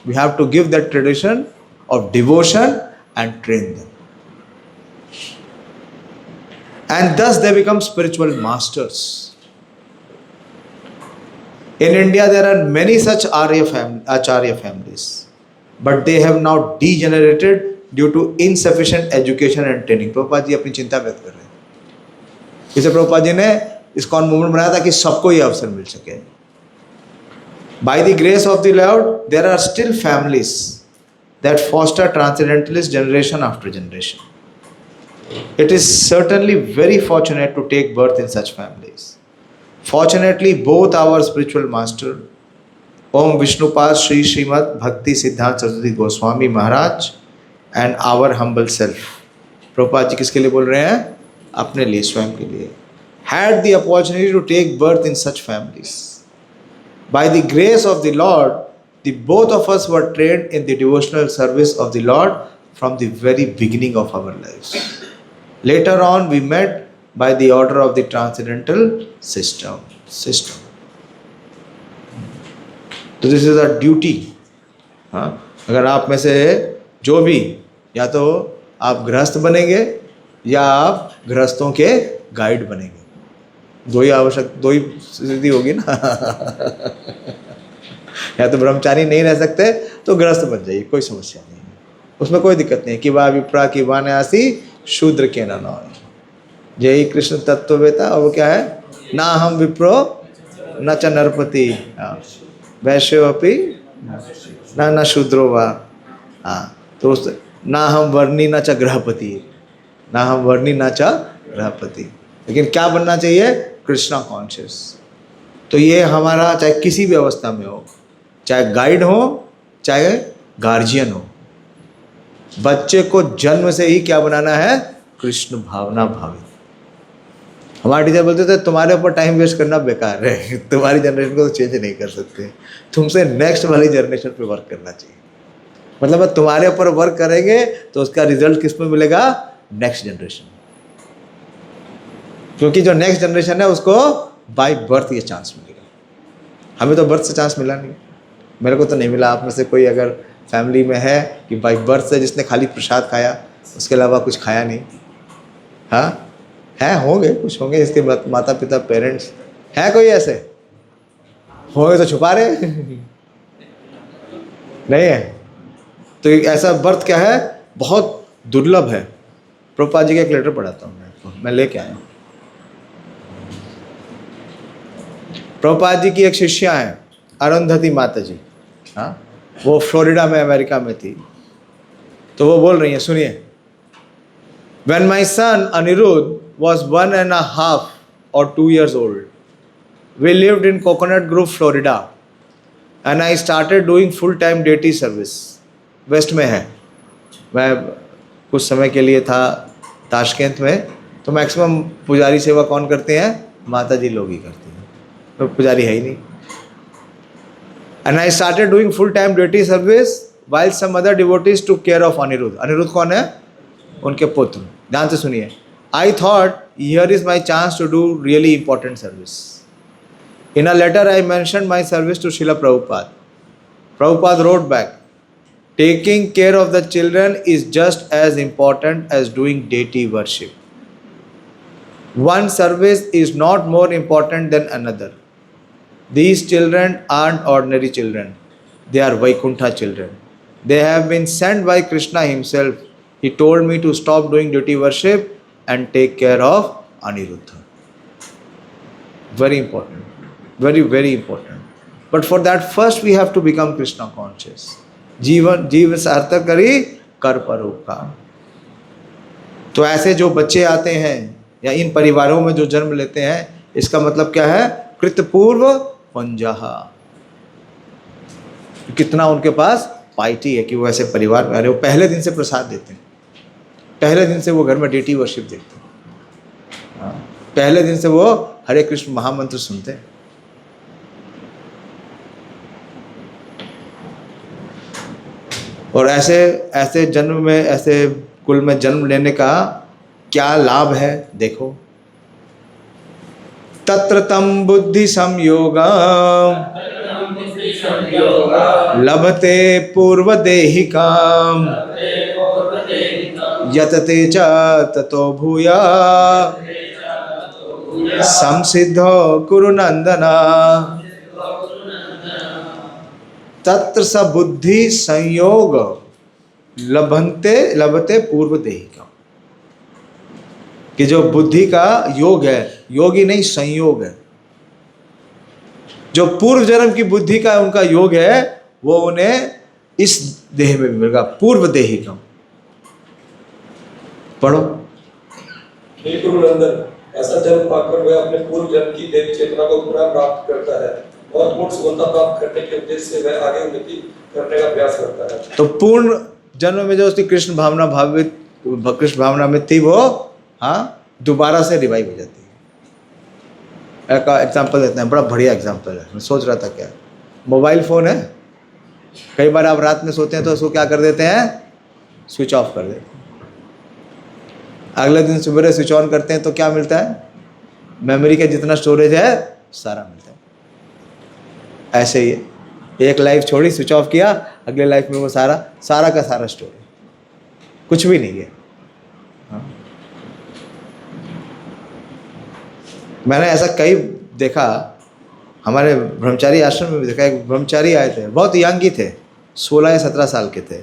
We have to give that tradition of devotion and train them. And thus they become spiritual masters. In India there are many such Acharya families, but they have now degenerated due to insufficient education and training. Prabhupada ji अपनी चिंता व्यक्त कर रहे हैं। इसे प्रभुपाद जी ने ISKCON movement बनाया था कि सबको ये अवसर मिल सके। By the grace of the Lord, there are still families that foster transcendentalist generation after generation. It is certainly very fortunate to take birth in such families. Fortunately, both our spiritual master, Om Vishnupad Sri Srimad Bhakti Siddhant Saraswati Goswami Maharaj, and our humble self. Prabhupada ji किसके लिए बोल रहे हैं? अपने लिए, स्वयं के लिए। Had the opportunity to take birth in such families. By the grace of the Lord, the both of us were trained in the devotional service of the Lord from the very beginning of our lives. Later on, we met by the order of the transcendental system. So this is our duty. हाँ, अगर आप में से जो भी, या तो आप गृहस्थ बनेंगे या आप गृहस्थों के गाइड बनेंगे। दो ही स्थिति होगी ना। या तो ब्रह्मचारी नहीं रह सकते तो गृहस्थ बन जाइए, कोई समस्या नहीं है। उसमें कोई दिक्कत नहीं कि वाह विप्रा की वान्यासी शूद्र के न नौ, यही कृष्ण तत्ववेता। और वो क्या है, ना हम विप्रो न च नरपति वैश्योपि न शूद्रो वा। हाँ, तो उस ना हम वर्णी न च गृहपति, ना हम वर्णी न च गृहपति, लेकिन क्या बनना चाहिए, कृष्णा कॉन्शियस। तो ये हमारा चाहे किसी भी अवस्था में हो, चाहे गाइड हो चाहे गार्जियन हो, बच्चे को जन्म से ही क्या बनाना है, कृष्ण भावना भावित। हमारे टीचर बोलते थे तुम्हारे ऊपर टाइम वेस्ट करना बेकार है, तुम्हारी जनरेशन को तो चेंज नहीं कर सकते, तुमसे नेक्स्ट वाली जनरेशन पे वर्क करना चाहिए। मतलब तुम्हारे ऊपर वर्क करेंगे तो उसका रिजल्ट किस में मिलेगा, नेक्स्ट जनरेशन। क्योंकि जो नेक्स्ट जनरेशन है उसको बाय बर्थ ये चांस मिलेगा, हमें तो बर्थ से चांस मिला नहीं, मेरे को तो नहीं मिला। आप में से कोई अगर फैमिली में है कि बाय बर्थ से जिसने खाली प्रसाद खाया, उसके अलावा कुछ खाया नहीं, हाँ है, होंगे कुछ होंगे, इसके माता पिता पेरेंट्स है, कोई ऐसे होंगे तो छुपा रहे नहीं है। तो ऐसा बर्थ क्या है, बहुत दुर्लभ है। प्रभुपाद जी का एक लेटर पढ़ाता हूँ मैं लेके आया हूँ। प्रभुपाद जी की एक शिष्या है अरुंधति माता जी, हाँ, वो फ्लोरिडा में अमेरिका में थी। तो वो बोल रही हैं, सुनिए। When my son Anirudh was 1.5 or 2 years old, we lived in Coconut Grove, Florida, and I started doing full-time deity service. West में है, मैं कुछ समय के लिए था ताशकंद में, तो मैक्सिमम पुजारी सेवा कौन करते हैं, माता जी लोग ही करते हैं, तो पुजारी है ही नहीं। And I started doing full-time deity service while some other devotees took care of Anirudh. Anirudh कौन है, उनके पुत्र। ध्यान से सुनिए। I thought here is my chance to do really important service. In a letter I mentioned my service to Srila Prabhupada. Prabhupada wrote back, taking care of the children is just as important as doing deity worship. One service is not more important than another. These children aren't ordinary children. They are Vaikuntha children. They have been sent by Krishna himself. He told me to stop doing duty worship and take care of Aniruddha. Very important. Very, very important. But for that first we have to become Krishna conscious. जीव सार्थक करी कर परोपकार। तो ऐसे जो बच्चे आते हैं या इन परिवारों में जो जन्म लेते हैं, इसका मतलब क्या है, कृतपूर्व पंजहा। कितना उनके पास पाइटी है कि वो ऐसे परिवार में आ रहे, वो पहले दिन से प्रसाद देते हैं, पहले दिन से वो घर में डेटी वर्शिप देखते हैं, पहले दिन से वो हरे कृष्ण महामंत्र सुनते हैं। और ऐसे ऐसे जन्म में, ऐसे कुल में जन्म लेने का क्या लाभ है, देखो। तत्र तम बुद्धि संयोगम लभते पूर्व देहिकाम यतते च ततो भूया संसिद्धो कुरु नंदना। तत्र स बुद्धि संयोग लभते पूर्व देहिका, कि जो बुद्धि का योग है, योगी नहीं संयोग है, जो पूर्व जन्म की बुद्धि का उनका योग है, वो उन्हें इस देह में मिलेगा, पूर्व देहिका। पढ़ो। हे गुरु नंदन, ऐसा जन्म पाकर वह अपने पूर्व जन्म की देवी चेतना को पुनः प्राप्त करता है और पूर्ण सुगमता प्राप्त करने के उद्देश्य से वह आगे उन्नति करने का प्रयास करता है। तो पूर्ण जन्म में जो उसकी कृष्ण भावना भावित, कृष्ण भावना में थी, वो हाँ दोबारा से रिवाइव हो जाती है। एक एग्जाम्पल देते हैं, बड़ा बढ़िया एग्जाम्पल है। मैं सोच रहा था क्या, मोबाइल फ़ोन है, कई बार आप रात में सोते हैं तो उसको क्या कर देते हैं, स्विच ऑफ कर देते हैं। अगले दिन सुबह स्विच ऑन करते हैं तो क्या मिलता है, मेमोरी का जितना स्टोरेज है सारा मिलता है। ऐसे ही एक लाइफ छोड़ी, स्विच ऑफ किया, अगले लाइफ में वो सारा का सारा स्टोरेज, कुछ भी नहीं है। हाँ। मैंने ऐसा कई देखा, हमारे ब्रह्मचारी आश्रम में भी देखा। एक ब्रह्मचारी आए थे, बहुत यंग ही थे, 16 या 17 साल के थे।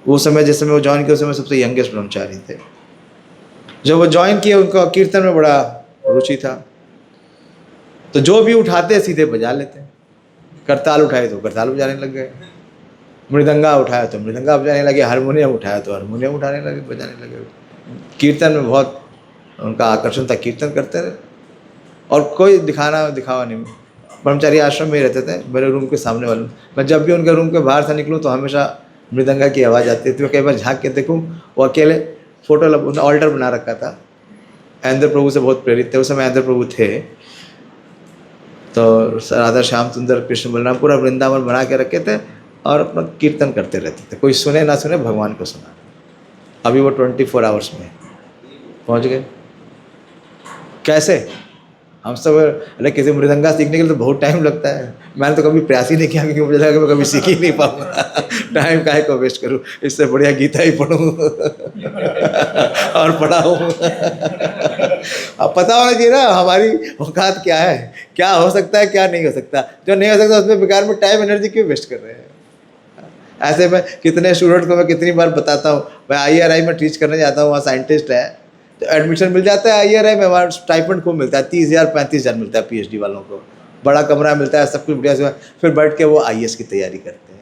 वो समय जिस समय वो ज्वाइन किया उस समय सबसे यंगेस्ट ब्रह्मचारी थे। जब वो ज्वाइन किए उनका कीर्तन में बड़ा रुचि था, तो जो भी उठाते सीधे बजा लेते। करताल उठाए तो करताल बजाने लग गए, मृदंगा उठाया तो मृदंगा बजाने लगे, हारमोनियम उठाया तो हारमोनियम उठाने लगे, बजाने लगे। कीर्तन में बहुत उनका आकर्षण था, कीर्तन करते रहे और कोई दिखावा नहीं। ब्रह्मचारी आश्रम में ही रहते थे, मेरे रूम के सामने वाले। मैं जब भी उनके रूम के बाहर से निकलूँ तो हमेशा मृदंगा की आवाज़ आती थी। कई बार झाँक के देखूँ, वो अकेले फोटो ऑल्टर बना रखा था। ऐन्द्र प्रभु से बहुत प्रेरित थे, उस समय ऐन्द्र प्रभु थे। तो राधा श्याम सुंदर कृष्ण बलराम पूरा वृंदावन बना के रखे थे और अपना कीर्तन करते रहते थे। कोई सुने ना सुने, भगवान को सुना। अभी वो 24 आवर्स में पहुंच गए। कैसे? हम सब, अरे किसी मृदंगा सीखने के लिए तो बहुत टाइम लगता है। मैंने तो कभी प्रयास ही नहीं किया, क्योंकि मुझे लगा कि मैं कभी सीख ही नहीं पाऊंगा। टाइम काहे को वेस्ट करूँ, इससे बढ़िया गीता ही पढ़ूँ और पढ़ाऊँ। अब पता होना चाहिए ना हमारी औकात क्या है, क्या हो सकता है, क्या नहीं हो सकता। जो नहीं हो सकता उसमें बेकार में टाइम एनर्जी क्यों वेस्ट कर रहे हैं। ऐसे में कितने स्टूडेंट को मैं कितनी बार बताता हूँ, मैं IRI में टीच करने जाता हूँ, वहाँ साइंटिस्ट है, तो एडमिशन मिल जाता है IRI में, हमारा स्टाइपेंड खूब मिलता है, 30,000 35,000 मिलता है PhD वालों को। बड़ा कमरा मिलता है, सब कुछ बढ़िया से, फिर बैठ के वो IAS की तैयारी करते हैं।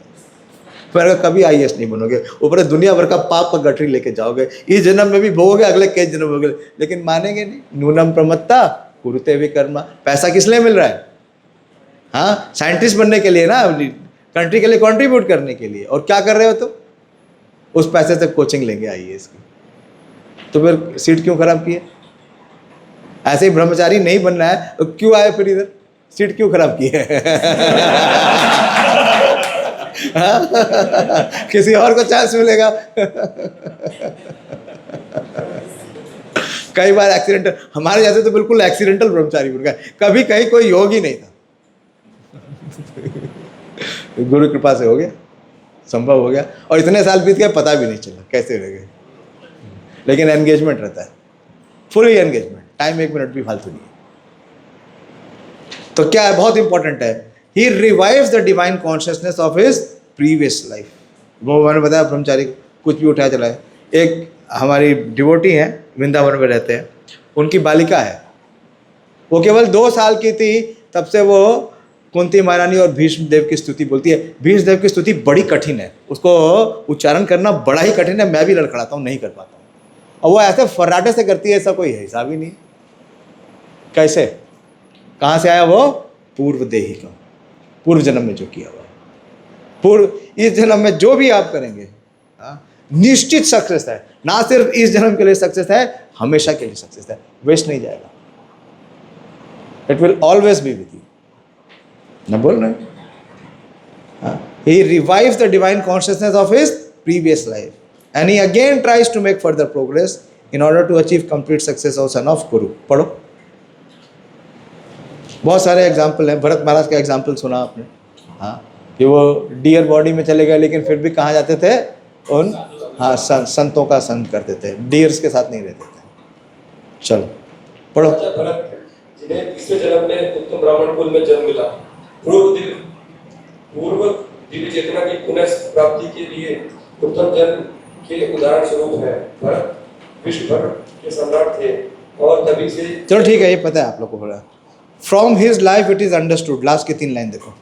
फिर अगर कभी IAS नहीं बनोगे, ऊपर दुनिया भर का पाप का गठरी लेके जाओगे, इस जन्म में भी भोगोगे, अगले कई जन्म भोगोगे, लेकिन मानेंगे नहीं। नूनम प्रमत्ता कुरुते विकर्मा। पैसा किस लिए मिल रहा है? हाँ, साइंटिस्ट बनने के लिए ना, कंट्री के लिए कंट्रीब्यूट करने के लिए। और क्या कर रहे हो तुम? उस पैसे से कोचिंग लेंगे IAS की, तो फिर सीट क्यों खराब किए? ऐसे ही ब्रह्मचारी नहीं बनना है तो क्यों आए फिर इधर? सीट क्यों खराब की है? किसी और को चांस मिलेगा। कई बार एक्सीडेंटल, हमारे जैसे तो बिल्कुल एक्सीडेंटल ब्रह्मचारी बन गए, कभी कहीं कोई योग ही नहीं था। गुरु कृपा से हो गया, संभव हो गया, और इतने साल बीत गए पता भी नहीं चला कैसे रह गए। लेकिन एंगेजमेंट रहता है, फुल एंगेजमेंट, टाइम 1 मिनट भी फालतू नहीं है। तो क्या है, बहुत इंपॉर्टेंट है, he revives the divine consciousness of his previous life. वो मैंने बताया ब्रह्मचारी कुछ भी उठाया चला है। एक हमारी डिवोटी हैं, वृंदावन में रहते हैं, उनकी बालिका है, वो केवल 2 साल की थी, तब से वो कुंती महारानी और भीष्म देव की स्तुति बोलती है। भीष्म देव की स्तुति बड़ी कठिन है, उसको उच्चारण करना बड़ा ही कठिन है, मैं भी लड़खड़ाता हूँ, नहीं कर पाता हूँ। और वो ऐसे फर्राटे से करती है, ऐसा कोई हिसाब ही नहीं। कैसे, कहाँ से आया वो? पूर्व देही का, पूर्व जन्म में जो किया हुआ, इस जन्म में जो भी आप करेंगे निश्चित सक्सेस है। ना सिर्फ इस जन्म के लिए सक्सेस है, हमेशा के लिए सक्सेस है, वेस्ट नहीं जाएगा। It will always be with you. ना बोल रहे? He revives the divine consciousness of his previous life, and he again tries to make further progress in order to achieve complete success of son of Kuru. पढ़ो, बहुत सारे example हैं। भरत महाराज का example सुना आपने, हाँ, कि वो डियर बॉडी में चले गए, लेकिन फिर भी कहाँ जाते थे? उन, हाँ, संतों का संग करते थे, डियर्स के साथ नहीं रहते थे। चलो पढ़ो। भरत जिन्हें तीसरे जन्म में उत्तम ब्राह्मण कुल में जन्म मिला, पूर्व दिव्य चेतना की पुनः प्राप्ति के लिए उत्तम जन्म के उदाहरण स्वरूप है। भरत विश्व भर के सम्राट थे और तभी से। चलो ठीक है, ये पता है आप लोग को। बोला from his life it is understood, last के 3 लाइन देखो,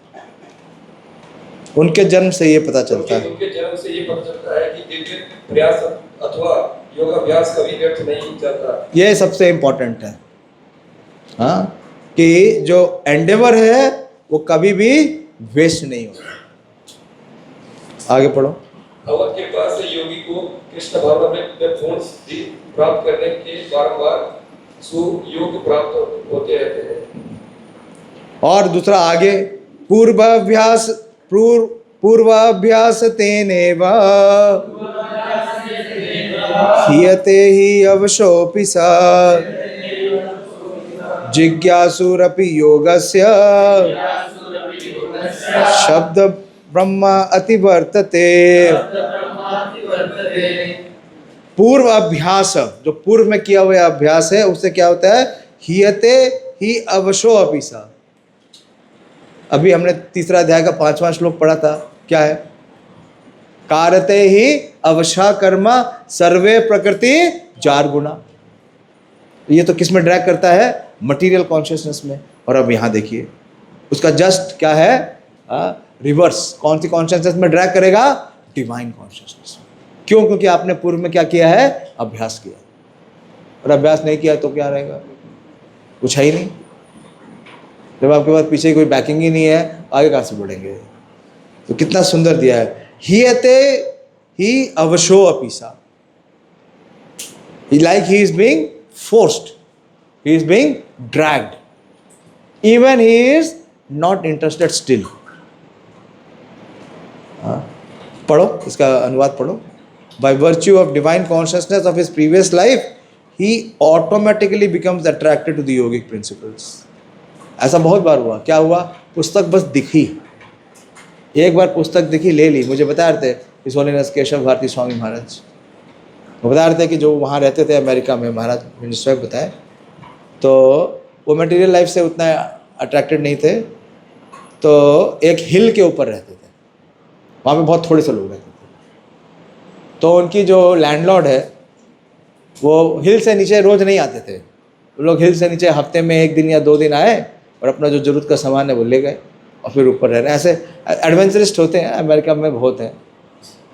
उनके जन्म से ये पता चलता है, उनके जन्म से ये पता चलता है कि दिव्य प्रयास अथवा योगाभ्यास कभी व्यर्थ नहीं जाता। ये सबसे इंपॉर्टेंट है, हाँ, कि जो एंडेवर है वो कभी भी वेस्ट नहीं होता। आगे पढ़ो। भगवत कृपा से योगी को कृष्ण भावना में पूर्ण सिद्धि प्राप्त करने के बारंबार सुयोग प्राप्त होते रहते हैं। और दूसरा आगे, पूर्वाभ्यास तेनेव हीयते ही अवशोऽपि सा जिज्ञासुरपि योगस्य शब्द ब्रह्म अतिवर्तते। पूर्व अभ्यास, जो पूर्व में किया हुआ अभ्यास है, उससे क्या होता है? हीयते ही अवशो अपिसा। अभी हमने 3रा अध्याय का 5वां श्लोक पढ़ा था, क्या है? कारते ही अवशा कर्मा सर्वे प्रकृति जार गुना। ये तो किस में ड्रैग करता है? मटेरियल कॉन्शियसनेस में। और अब यहाँ देखिए उसका जस्ट क्या है? रिवर्स। कौन सी कॉन्शियसनेस में ड्रैग करेगा? Divine consciousness. क्यों? क्योंकि आपने पूर्व में क्या किया है? अभ्यास किया। और अभ्यास नहीं किया तो क्या रहेगा? कुछ है ही नहीं। जब आपके पास पीछे कोई बैकिंग ही नहीं है, आगे कहाँ से बढ़ेंगे? तो कितना सुंदर दिया है। हियते ही अवशो अपीसा, like he is being forced, he is being dragged, even he is not interested still. पढ़ो इसका अनुवाद पढ़ो। By virtue of divine consciousness of his previous life, he automatically becomes attracted to the yogic principles. ऐसा बहुत बार हुआ। क्या हुआ? पुस्तक बस दिखी, एक बार पुस्तक दिखी, ले ली। मुझे बता रहे थे इस होलीनेस केशव भारती स्वामी महाराज, वो बता रहे थे कि जो वहाँ रहते थे अमेरिका में, महाराज मिनिस्टर बताए, तो वो मटेरियल लाइफ से उतना अट्रैक्टेड नहीं थे, तो एक हिल के ऊपर रहते थे, वहाँ पे बहुत थोड़े से लोग रहते थे। तो उनकी जो लैंडलॉर्ड है वो हिल से नीचे रोज़ नहीं आते थे। वो लोग हिल से नीचे हफ्ते में 1 दिन या 2 दिन आए और अपना जो ज़रूरत का सामान है वो ले गए और फिर ऊपर रह रहे हैं। ऐसे एडवेंचरिस्ट होते हैं, अमेरिका में बहुत हैं।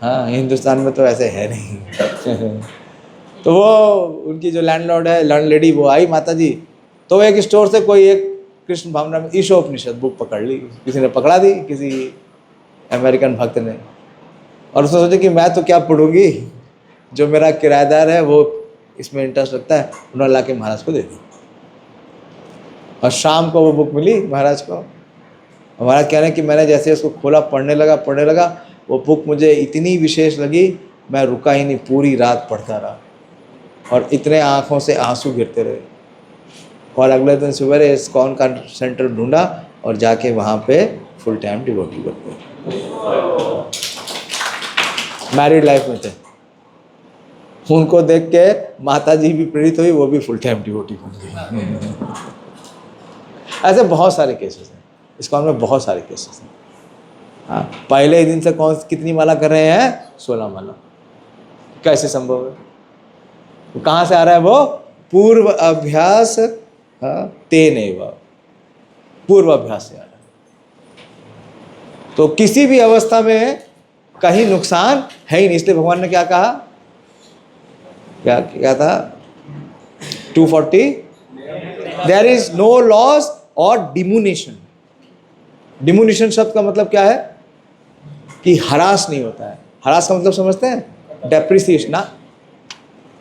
हाँ, हिंदुस्तान में तो ऐसे है नहीं। तो वो उनकी जो लैंडलॉर्ड है, लैंड लेडी, वो आई माता जी, तो एक स्टोर से कोई एक कृष्ण भावना में ईशोपनिषद बुक पकड़ ली। किसी ने पकड़ा दी, किसी अमेरिकन भक्त ने, और उसने सोचा कि मैं तो क्या पढ़ूंगी, जो मेरा किराएदार है वो इसमें इंटरेस्ट रखता है। उन्होंने ला के महाराज को दे दी और शाम को वो बुक मिली महाराज को। महाराज कह रहे हैं कि मैंने जैसे उसको खोला, पढ़ने लगा, वो बुक मुझे इतनी विशेष लगी, मैं रुका ही नहीं, पूरी रात पढ़ता रहा और इतने आँखों से आंसू गिरते रहे। और अगले दिन सवेरे इस्कॉन का सेंटर ढूंढा और जाके वहाँ पे फुल टाइम डिवोटी बन गए। मैरिड लाइफ में थे। उनको देख के माता जी भी प्रेरित हुई, वो भी फुल टाइम डिवोटी बन गई। ऐसे बहुत सारे केसेस हैं इस्कॉन में, बहुत सारे केसेस हैं। हाँ, पहले ही दिन से कितनी माला कर रहे हैं? 16 माला। कैसे संभव है? तो कहाँ से आ रहा है वो? पूर्व अभ्यास तेनेव, पूर्व अभ्यास से आ रहा है। तो किसी भी अवस्था में कहीं नुकसान है ही नहीं। इसलिए भगवान ने क्या कहा? क्या था? 240, देयर इज नो लॉस और डिमुनेशन। डिमुनेशन शब्द का मतलब क्या है? कि हरास नहीं होता है। हरास का मतलब समझते हैं? डेप्रिसिएशन ना।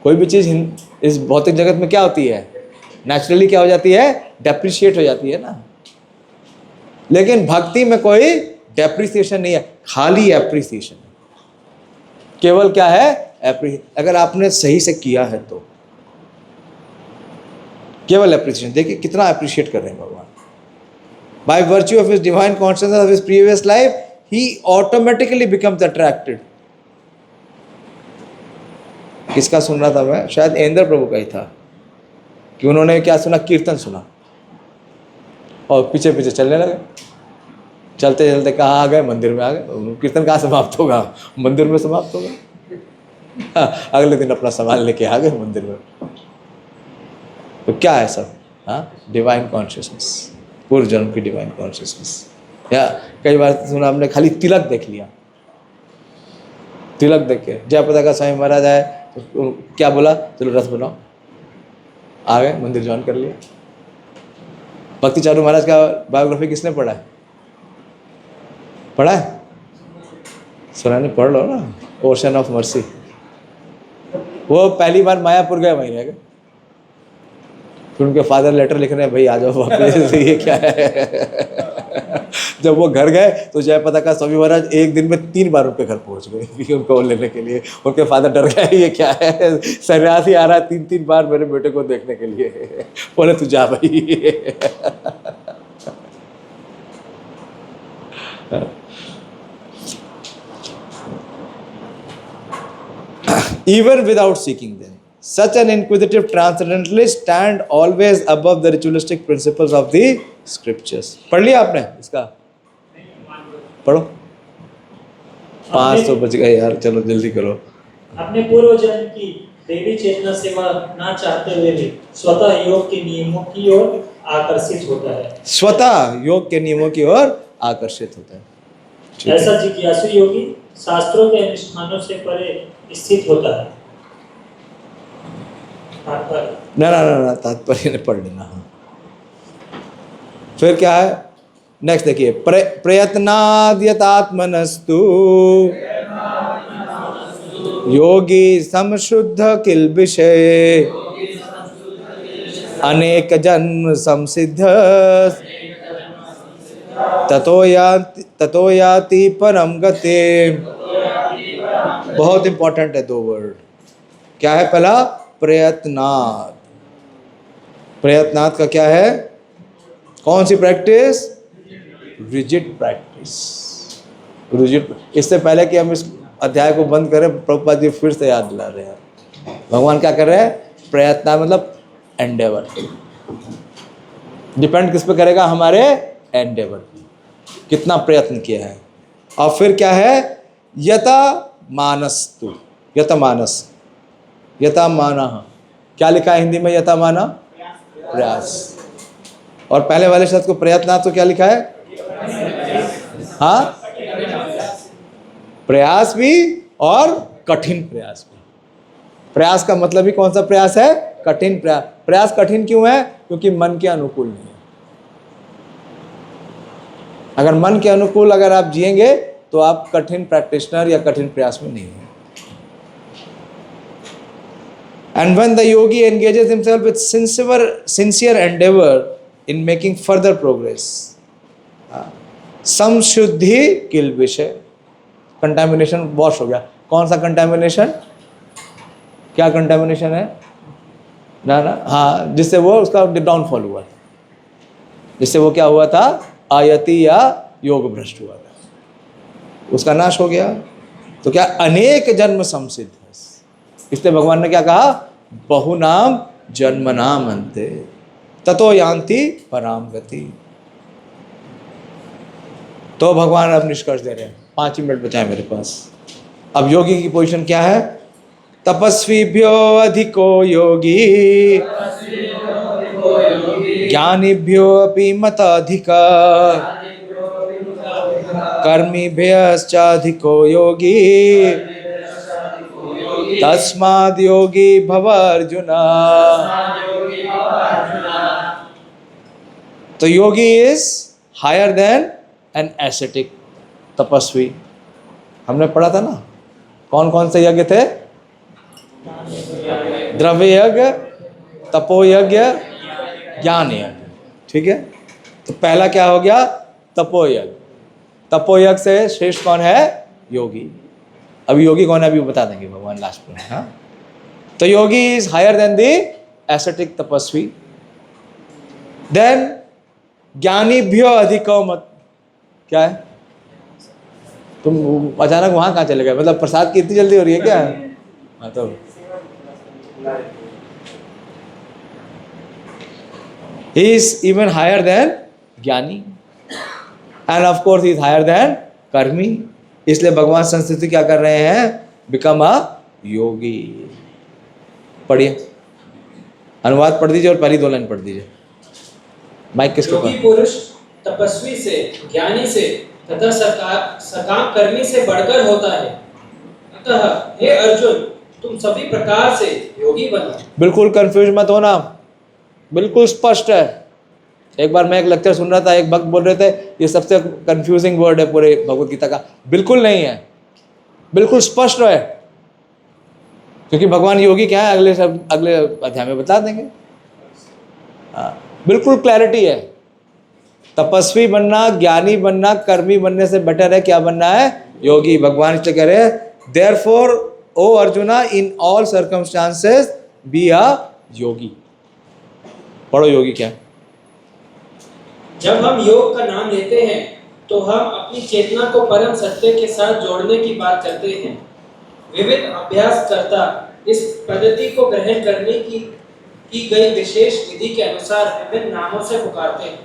कोई भी चीज़ इस भौतिक जगत में क्या होती है? नेचुरली क्या हो जाती है? डेप्रिशिएट हो जाती है ना। लेकिन भक्ति में कोई डेप्रिसिएशन नहीं है, खाली एप्रिसिएशन है। केवल क्या है? अगर आपने सही से किया है तो केवल एप्रिसिएशन। देखिए कितना अप्रिशिएट कर रहे हैं भगवान। By virtue of his divine consciousness of his previous life, he automatically becomes attracted। किसका सुन रहा था मैं? शायद इंद्र प्रभु का ही था, कि उन्होंने क्या सुना? कीर्तन सुना और पीछे पीछे चलने लगे। चलते चलते कहाँ आ गए? मंदिर में आ गए। कीर्तन कहाँ समाप्त होगा? मंदिर में समाप्त होगा। हाँ, अगले दिन अपना सामान लेके आ गए मंदिर में। तो क्या है सब? हाँ, डिवाइन कॉन्शियसनेस, पूर्व जन्म की डिवाइन कॉन्शियसनेस। या कई बार सुना हमने, खाली तिलक देख लिया, तिलक देख के जयप्रदा का स्वामी महाराज आए तो क्या बोला? चलो रस बनाओ, आ गए, मंदिर ज्वाइन कर लिया। भक्ति चारू महाराज का बायोग्राफी किसने पढ़ा है? पढ़ा है? सुना नहीं? पढ़ लो ना, ओशन ऑफ मर्सी। वो पहली बार मायापुर गए, वहीं रह गए। फिर उनके फादर लेटर लिख रहे हैं, भाई आ जाओ वापस। ये क्या है? जब वो घर गए तो जयप्रदा का स्वामी महाराज एक दिन में 3 बार उनके घर पहुंच गए उनको लेने के लिए। उनके फादर डर गए, ये क्या है? सन्यासी आ रहा है 3-3 बार मेरे बेटे को देखने के लिए। बोले तू जा भाई। Even without seeking them, such an inquisitive transcendentalist stand always above the ritualistic principles of the scriptures। पढ़ लिया आपने इसका? पढ़ो। 5 तो बज गए यार, चलो जल्दी करो। अपने पूर्व जन्म की देवी चेतना सेवा ना चाहते हुए भी स्वतः योग के नियमों की ओर आकर्षित होता है। स्वतः योग के नियमों की ओर आकर्षित होता है। ठीक है। ऐसा जिज्ञासु योगी शास्त्रों के अनुष्ठानों से परे स्थित होता है। ना तात्पर्य ने पढ़ लेना। हाँ, फिर क्या है नेक्स्ट देखिए, प्रयत्नाद्यतात्मनस्तु योगी समशुद्ध किल्बिषे अनेक जन्म संसिद्ध ततो याति परम गति। बहुत इंपॉर्टेंट है 2 वर्ड। क्या है पहला? प्रयत्नात्। प्रयत्नात् का क्या है? कौन सी प्रैक्टिस? Rigid practice. रिजिड। इससे पहले कि हम इस अध्याय को बंद करें, प्रभुपाद जी फिर से याद दिला रहे हैं। भगवान क्या कर रहे हैं? प्रयत्न मतलब एंडेवर। डिपेंड किस पे करेगा? हमारे एंडेवर, कितना प्रयत्न किया है। और फिर क्या है? यथा मानस्तु। यथा मानस, यथा माना। क्या लिखा है हिंदी में? यथा माना, प्रयास। और पहले वाले शब्द को प्रयत्न तो क्या लिखा है? हाँ, प्रयास भी और कठिन प्रयास भी। प्रयास का मतलब ही कौन सा प्रयास है? कठिन प्रयास। प्रयास कठिन क्यों है? क्योंकि मन के अनुकूल नहीं है। अगर मन के अनुकूल अगर आप जिएंगे तो आप कठिन प्रैक्टिशनर या कठिन प्रयास में नहीं है। And when the yogi engages himself with sincere endeavor in making further progress, samshuddhi kilvishe, contamination wash हो गया। कौन सा कंटामिनेशन? क्या कंटामिनेशन है? ना हाँ, जिससे वो उसका डाउनफॉल हुआ था, जिससे वो क्या हुआ था? आयति या योग भ्रष्ट हुआ था, उसका नाश हो गया। तो क्या? अनेक जन्म संसिद्ध। इसलिए भगवान ने क्या कहा? बहुनाम जन्मनाम अन्ते ततो यान्ति पराम गति। तो भगवान अब निष्कर्ष दे रहे हैं। 5 मिनट बचा है मेरे पास। अब योगी की पोजीशन क्या है? तपस्वीभ्यो अधिको योगी ज्ञानीभ्यो अपि मत अधिका कर्मीभ्यश्चाधिको योगी तस्माद् योगी भव अर्जुन। तो yogi is higher than an ascetic, तपस्वी। हमने पढ़ा था ना कौन कौन से यज्ञ थे? द्रव्य यज्ञ, तपो यज्ञ, ज्ञान यज्ञ। ठीक है, तो पहला क्या हो गया? तपो यज्ञ। तपो यज्ञ से श्रेष्ठ कौन है? योगी। अब योगी कौन है अभी बता देंगे भगवान लास्ट में। हाँ, तो yogi is higher than the ascetic, तपस्वी। देन ज्ञानीभ्यो अधिको मत। क्या है? तुम अचानक वहां कहाँ चले गए? मतलब प्रसाद की इतनी जल्दी हो रही है क्या? हाँ, तो he is even higher than ज्ञानी and of course he is higher than कर्मी। इसलिए भगवान संस्कृति क्या कर रहे हैं? बिकम अ योगी। पढ़िए, अनुवाद पढ़ दीजिए और पहली 2 लाइन पढ़ दीजिए। माइक किसके योगी पास? पुरुष तपस्वी से, ज्ञानी से तथा सकाम कर्मी से बढ़कर होता है। अतः हे अर्जुन, तुम सभी प्रकार से योगी बनो। बिल्कुल कंफ्यूज मत होना, बिल्कुल स्पष्ट है। एक बार मैं एक लेक्चर सुन रहा था, एक भक्त बोल रहे थे ये सबसे कंफ्यूजिंग वर्ड है पूरे भगवत गीता का। बिल्कुल नहीं है, बिल्कुल स्पष्ट है। क्योंकि भगवान योगी क्या है अगले अध्याय में बता देंगे। बिल्कुल क्लैरिटी है। तपस्वी बनना, ज्ञानी बनना, कर्मी बनने से बेटर है क्या बनना है? योगी। भगवान इसलिए कह रहे हैं therefore O Arjuna in all circumstances be a yogi. पढ़ो योगी क्या है? जब हम योग का नाम लेते हैं तो हम अपनी चेतना को परम सत्य के साथ जोड़ने की बात करते हैं। विविध अभ्यासकर्ता इस पद्धति को ग्रहण करने की गई विशेष विधि के अनुसार विभिन्न नामों से पुकारते हैं।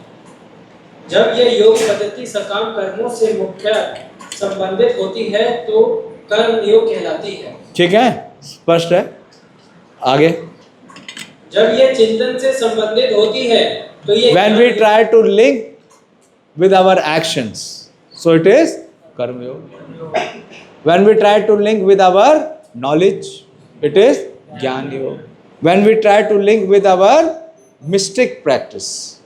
जब यह योग पद्धति सकाम कर्मों से मुक्त संबंधित होती है तो कर्म योग कहलाती है। ठीक है, स्पष्ट है। आगे, जब ये चिंतन से संबंधित होती है तो ये when we try to link with our actions, so it is karma yoga. When we try to link with our knowledge, it is jnana yoga. When we try to link with our mystic practice,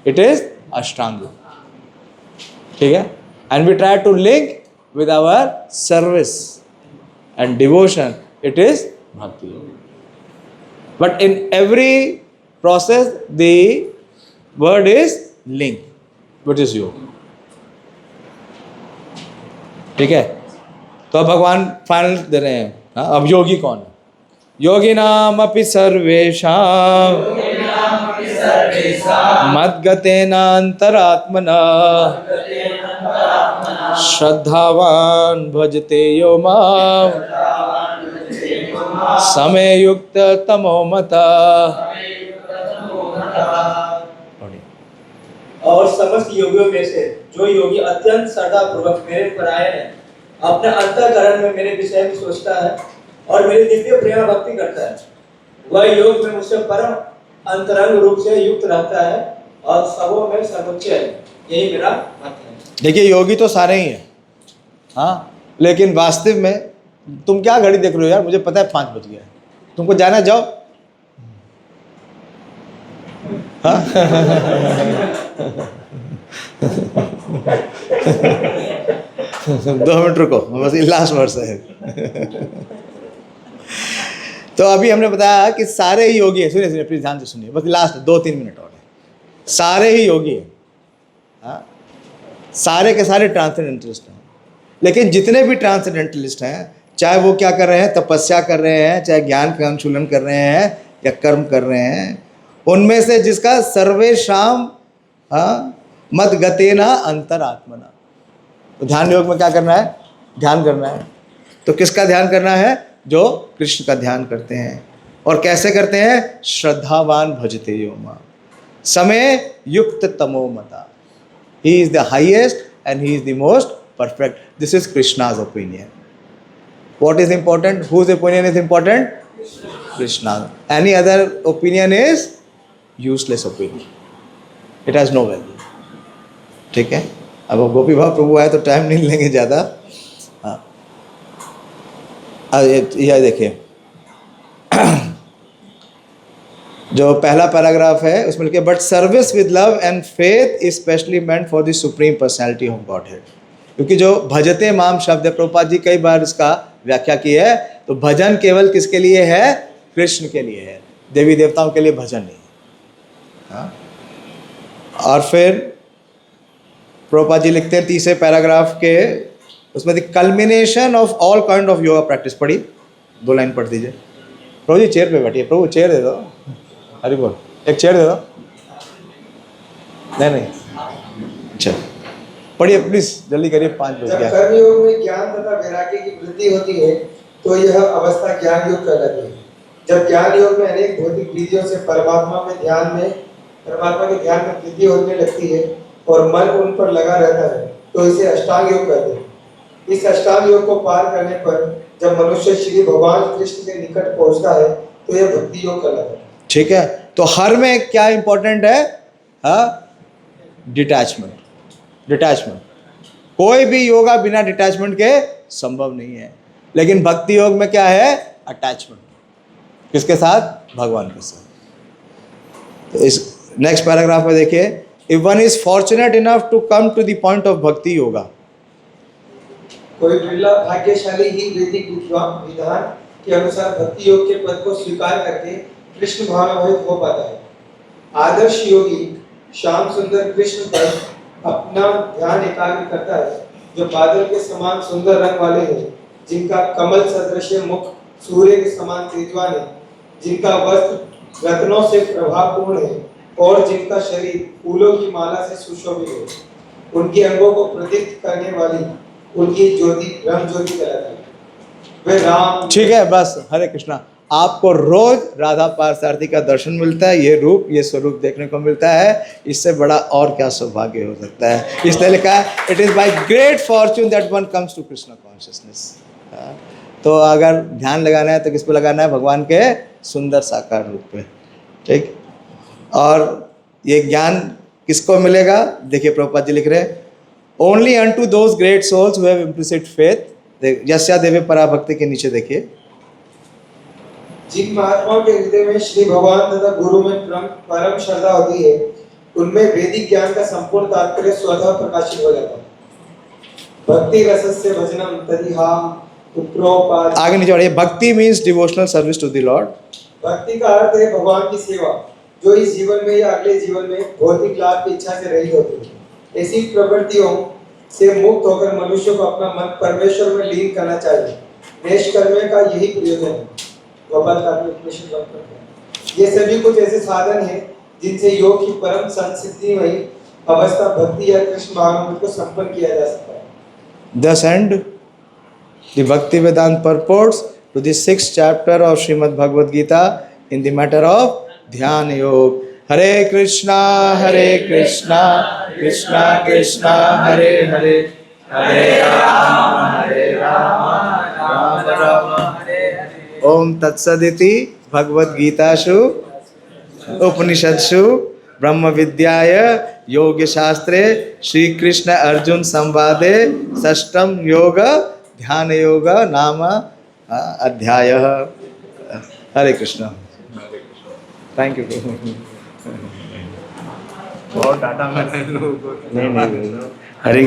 it is ashtanga yoga. ठीक है, and we try to link with our service and devotion, it is bhakti yoga. But in every process, the word is link, which is yoga. ठीक है, तो अब भगवान final दे रहे हैं। हाँ, अब योगी कौन है? योगिनाम अपि सर्वेषां मद्गतेनान्तरात्मना श्रद्धावान् भजते यो माम् समय युक्त तमो मता। और समस्त योगियों में से जो योगी अत्यंत श्रद्धा पूर्वक मेरे परायण है, अपने अंतःकरण में मेरे विषय में सोचता है और मेरी दिव्य प्रेम भक्ति करता है, वह योग में मुझसे परम अंतरंग रूप से युक्त रहता है और सबों में सर्वोच्च है। यही मेरा मत है। देखिए, योगी तो सारे ही हैं, हाँ, लेकिन वास्तव में तुम क्या घड़ी देख रहे हो यार? मुझे पता है 5 बज गया है, तुमको जाना, जाओ। हाँ? 2 मिनट रुको, बस लास्ट वर्ष है। तो अभी हमने बताया कि सारे ही योगी हैं। सुनिए सुनिए, प्लीज ध्यान से सुनिए, बस लास्ट 2-3 मिनट और है। सारे ही योगी हैं, हाँ? सारे के सारे ट्रांसेंडेंटलिस्ट हैं। लेकिन जितने भी ट्रांसेंडेंटलिस्ट हैं, चाहे वो क्या कर रहे हैं, तपस्या कर रहे हैं, चाहे ज्ञान का अनुशीलन कर रहे हैं या कर्म कर रहे हैं, उनमें से जिसका सर्वेषां मद गतेना अंतरात्मना, तो ध्यान योग में क्या करना है? ध्यान करना है। तो किसका ध्यान करना है? जो कृष्ण का ध्यान करते हैं। और कैसे करते हैं? श्रद्धावान भजते यो मां समय युक्त तमो मता। He is the highest and he is the most perfect. This is Krishna's opinion. What is important? Whose opinion is important? Krishna. Any other opinion is useless opinion. It has no value. ठीक है, अब गोपी भाव प्रभु आए तो time नहीं लेंगे ज़्यादा। हाँ, यह देखिए, जो पहला पैराग्राफ है उसमें लिखे, but service with love and faith is specially meant for the supreme personality of godhead. क्योंकि जो भजते माम शब्द है, प्रभुपाद जी कई बार इसका व्याख्या की है, तो भजन केवल किसके लिए है? कृष्ण के लिए है, देवी देवताओं के लिए भजन नहीं है। हाँ? और फिर प्रभुपाद जी लिखते हैं तीसरे पैराग्राफ के उसमें, the culmination of all kind of yoga practice. पढ़ी, 2 लाइन पढ़ दीजिए। प्रभु जी चेयर पे बैठिए, प्रभु चेयर दे दो, हरि बोल, एक चेयर दे दो। नहीं, अच्छा पढ़िए प्लीज, जल्दी करिए, 5 बज जब गया। कर्म योग में ज्ञान तथा वैराग्य की वृद्धि होती है तो यह अवस्था ज्ञान योग कहलाती है। जब ज्ञान योग में अनेक भौतिक विधियों से परमात्मा के ध्यान में वृद्धि होने लगती है और मन उन पर लगा रहता है, तो इसे अष्टांग योग कहते हैं। इस अष्टांग योग को पार करने पर जब मनुष्य श्री भगवान कृष्ण के निकट पहुंचता है तो यह भक्ति योग कहलाता है। ठीक है, तो हर में क्या इंपॉर्टेंट है? डिटैचमेंट। डिटैचमेंट, कोई भी योगा बिना डिटैचमेंट के संभव नहीं है। लेकिन भक्ति योग में क्या है? अटैचमेंट। किसके साथ? भगवान के साथ। तो इस नेक्स्ट पैराग्राफ में देखिए, if one is fortunate enough to come to the point of bhakti yoga, कोई बिरला भाग्यशाली ही वैदिक विधान के अनुसार भक्ति योग के पद को स्वीकार करके कृष्ण भावनाभूत हो पाता है। आदर्श योगी श्याम सुंदर कृष्ण पर अपना ध्यान एकाग्र करता है, जो बादल के समान सुंदर रंग वाले हैं, जिनका कमल सदृश मुख सूर्य के समान तेजवान है, जिनका वस्त्र रत्नों से प्रभावपूर्ण है और जिनका शरीर फूलों की माला से सुशोभित है। उनके अंगों को प्रदीप्त करने वाली उनकी ज्योति ब्रह्म ज्योति कहलाती है। वे राम। ठीक है, बस, हरे कृष्णा। आपको रोज राधा पार्थसारथी का दर्शन मिलता है, ये रूप ये स्वरूप देखने को मिलता है, इससे बड़ा और क्या सौभाग्य हो सकता है। इसलिए लिखा है it is by great fortune that one comes to Krishna consciousness. तो अगर ध्यान लगाना है तो किस पे लगाना है? भगवान के सुंदर साकार रूप पे, ठीक। और ये ज्ञान किसको मिलेगा? देखिए प्रभुपाद जी लिख रहे हैं only unto those great souls who have implicit faith. यस्या देवी पराभक्ति के नीचे देखिए, जिन महात्माओं के हृदय में श्री भगवान तथा गुरु में परम श्रद्धा होती है, उनमें वैदिक ज्ञान का संपूर्ण तात्पर्य स्वतः प्रकाशित हो जाता है। भक्ति रसस्य भजनम तदिहाम उपरोपाद। आगे नीचे बढ़िए। Bhakti means devotional service to the lord. भक्ति का अर्थ है भगवान की सेवा, जो इस जीवन में या अगले जीवन में भौतिक लाभ की इच्छा से रहित होती है। ऐसी प्रवृत्तियों से मुक्त होकर मनुष्य को अपना मन परमेश्वर में लीन करना चाहिए। निष्कर्म का यही प्रयोजन है। गोपाल का ये सभी कुछ ऐसे साधन हैं जिनसे योग की परम संसिद्धि अवस्था भक्ति या कृष्ण भावनामृत को संपन्न किया जा सकता है। Thus end the Bhakti Vedanta purports to the 6th chapter of Srimad Bhagavad Gita in the matter of Dhyan Yoga. Hare Krishna, Krishna Krishna, Hare Hare, Hare Rama, Rama Rama, Om Tat Saditi Bhagavad Gita-shu Upanishad-shu ब्रह्म विद्याय योग शास्त्रे श्री कृष्ण अर्जुन संवादे षष्ठम योग ध्यान योग नाम अध्याय। Hare Krishna. Thank you. बहुत डाटा मैंने लोगों को। नहीं हरे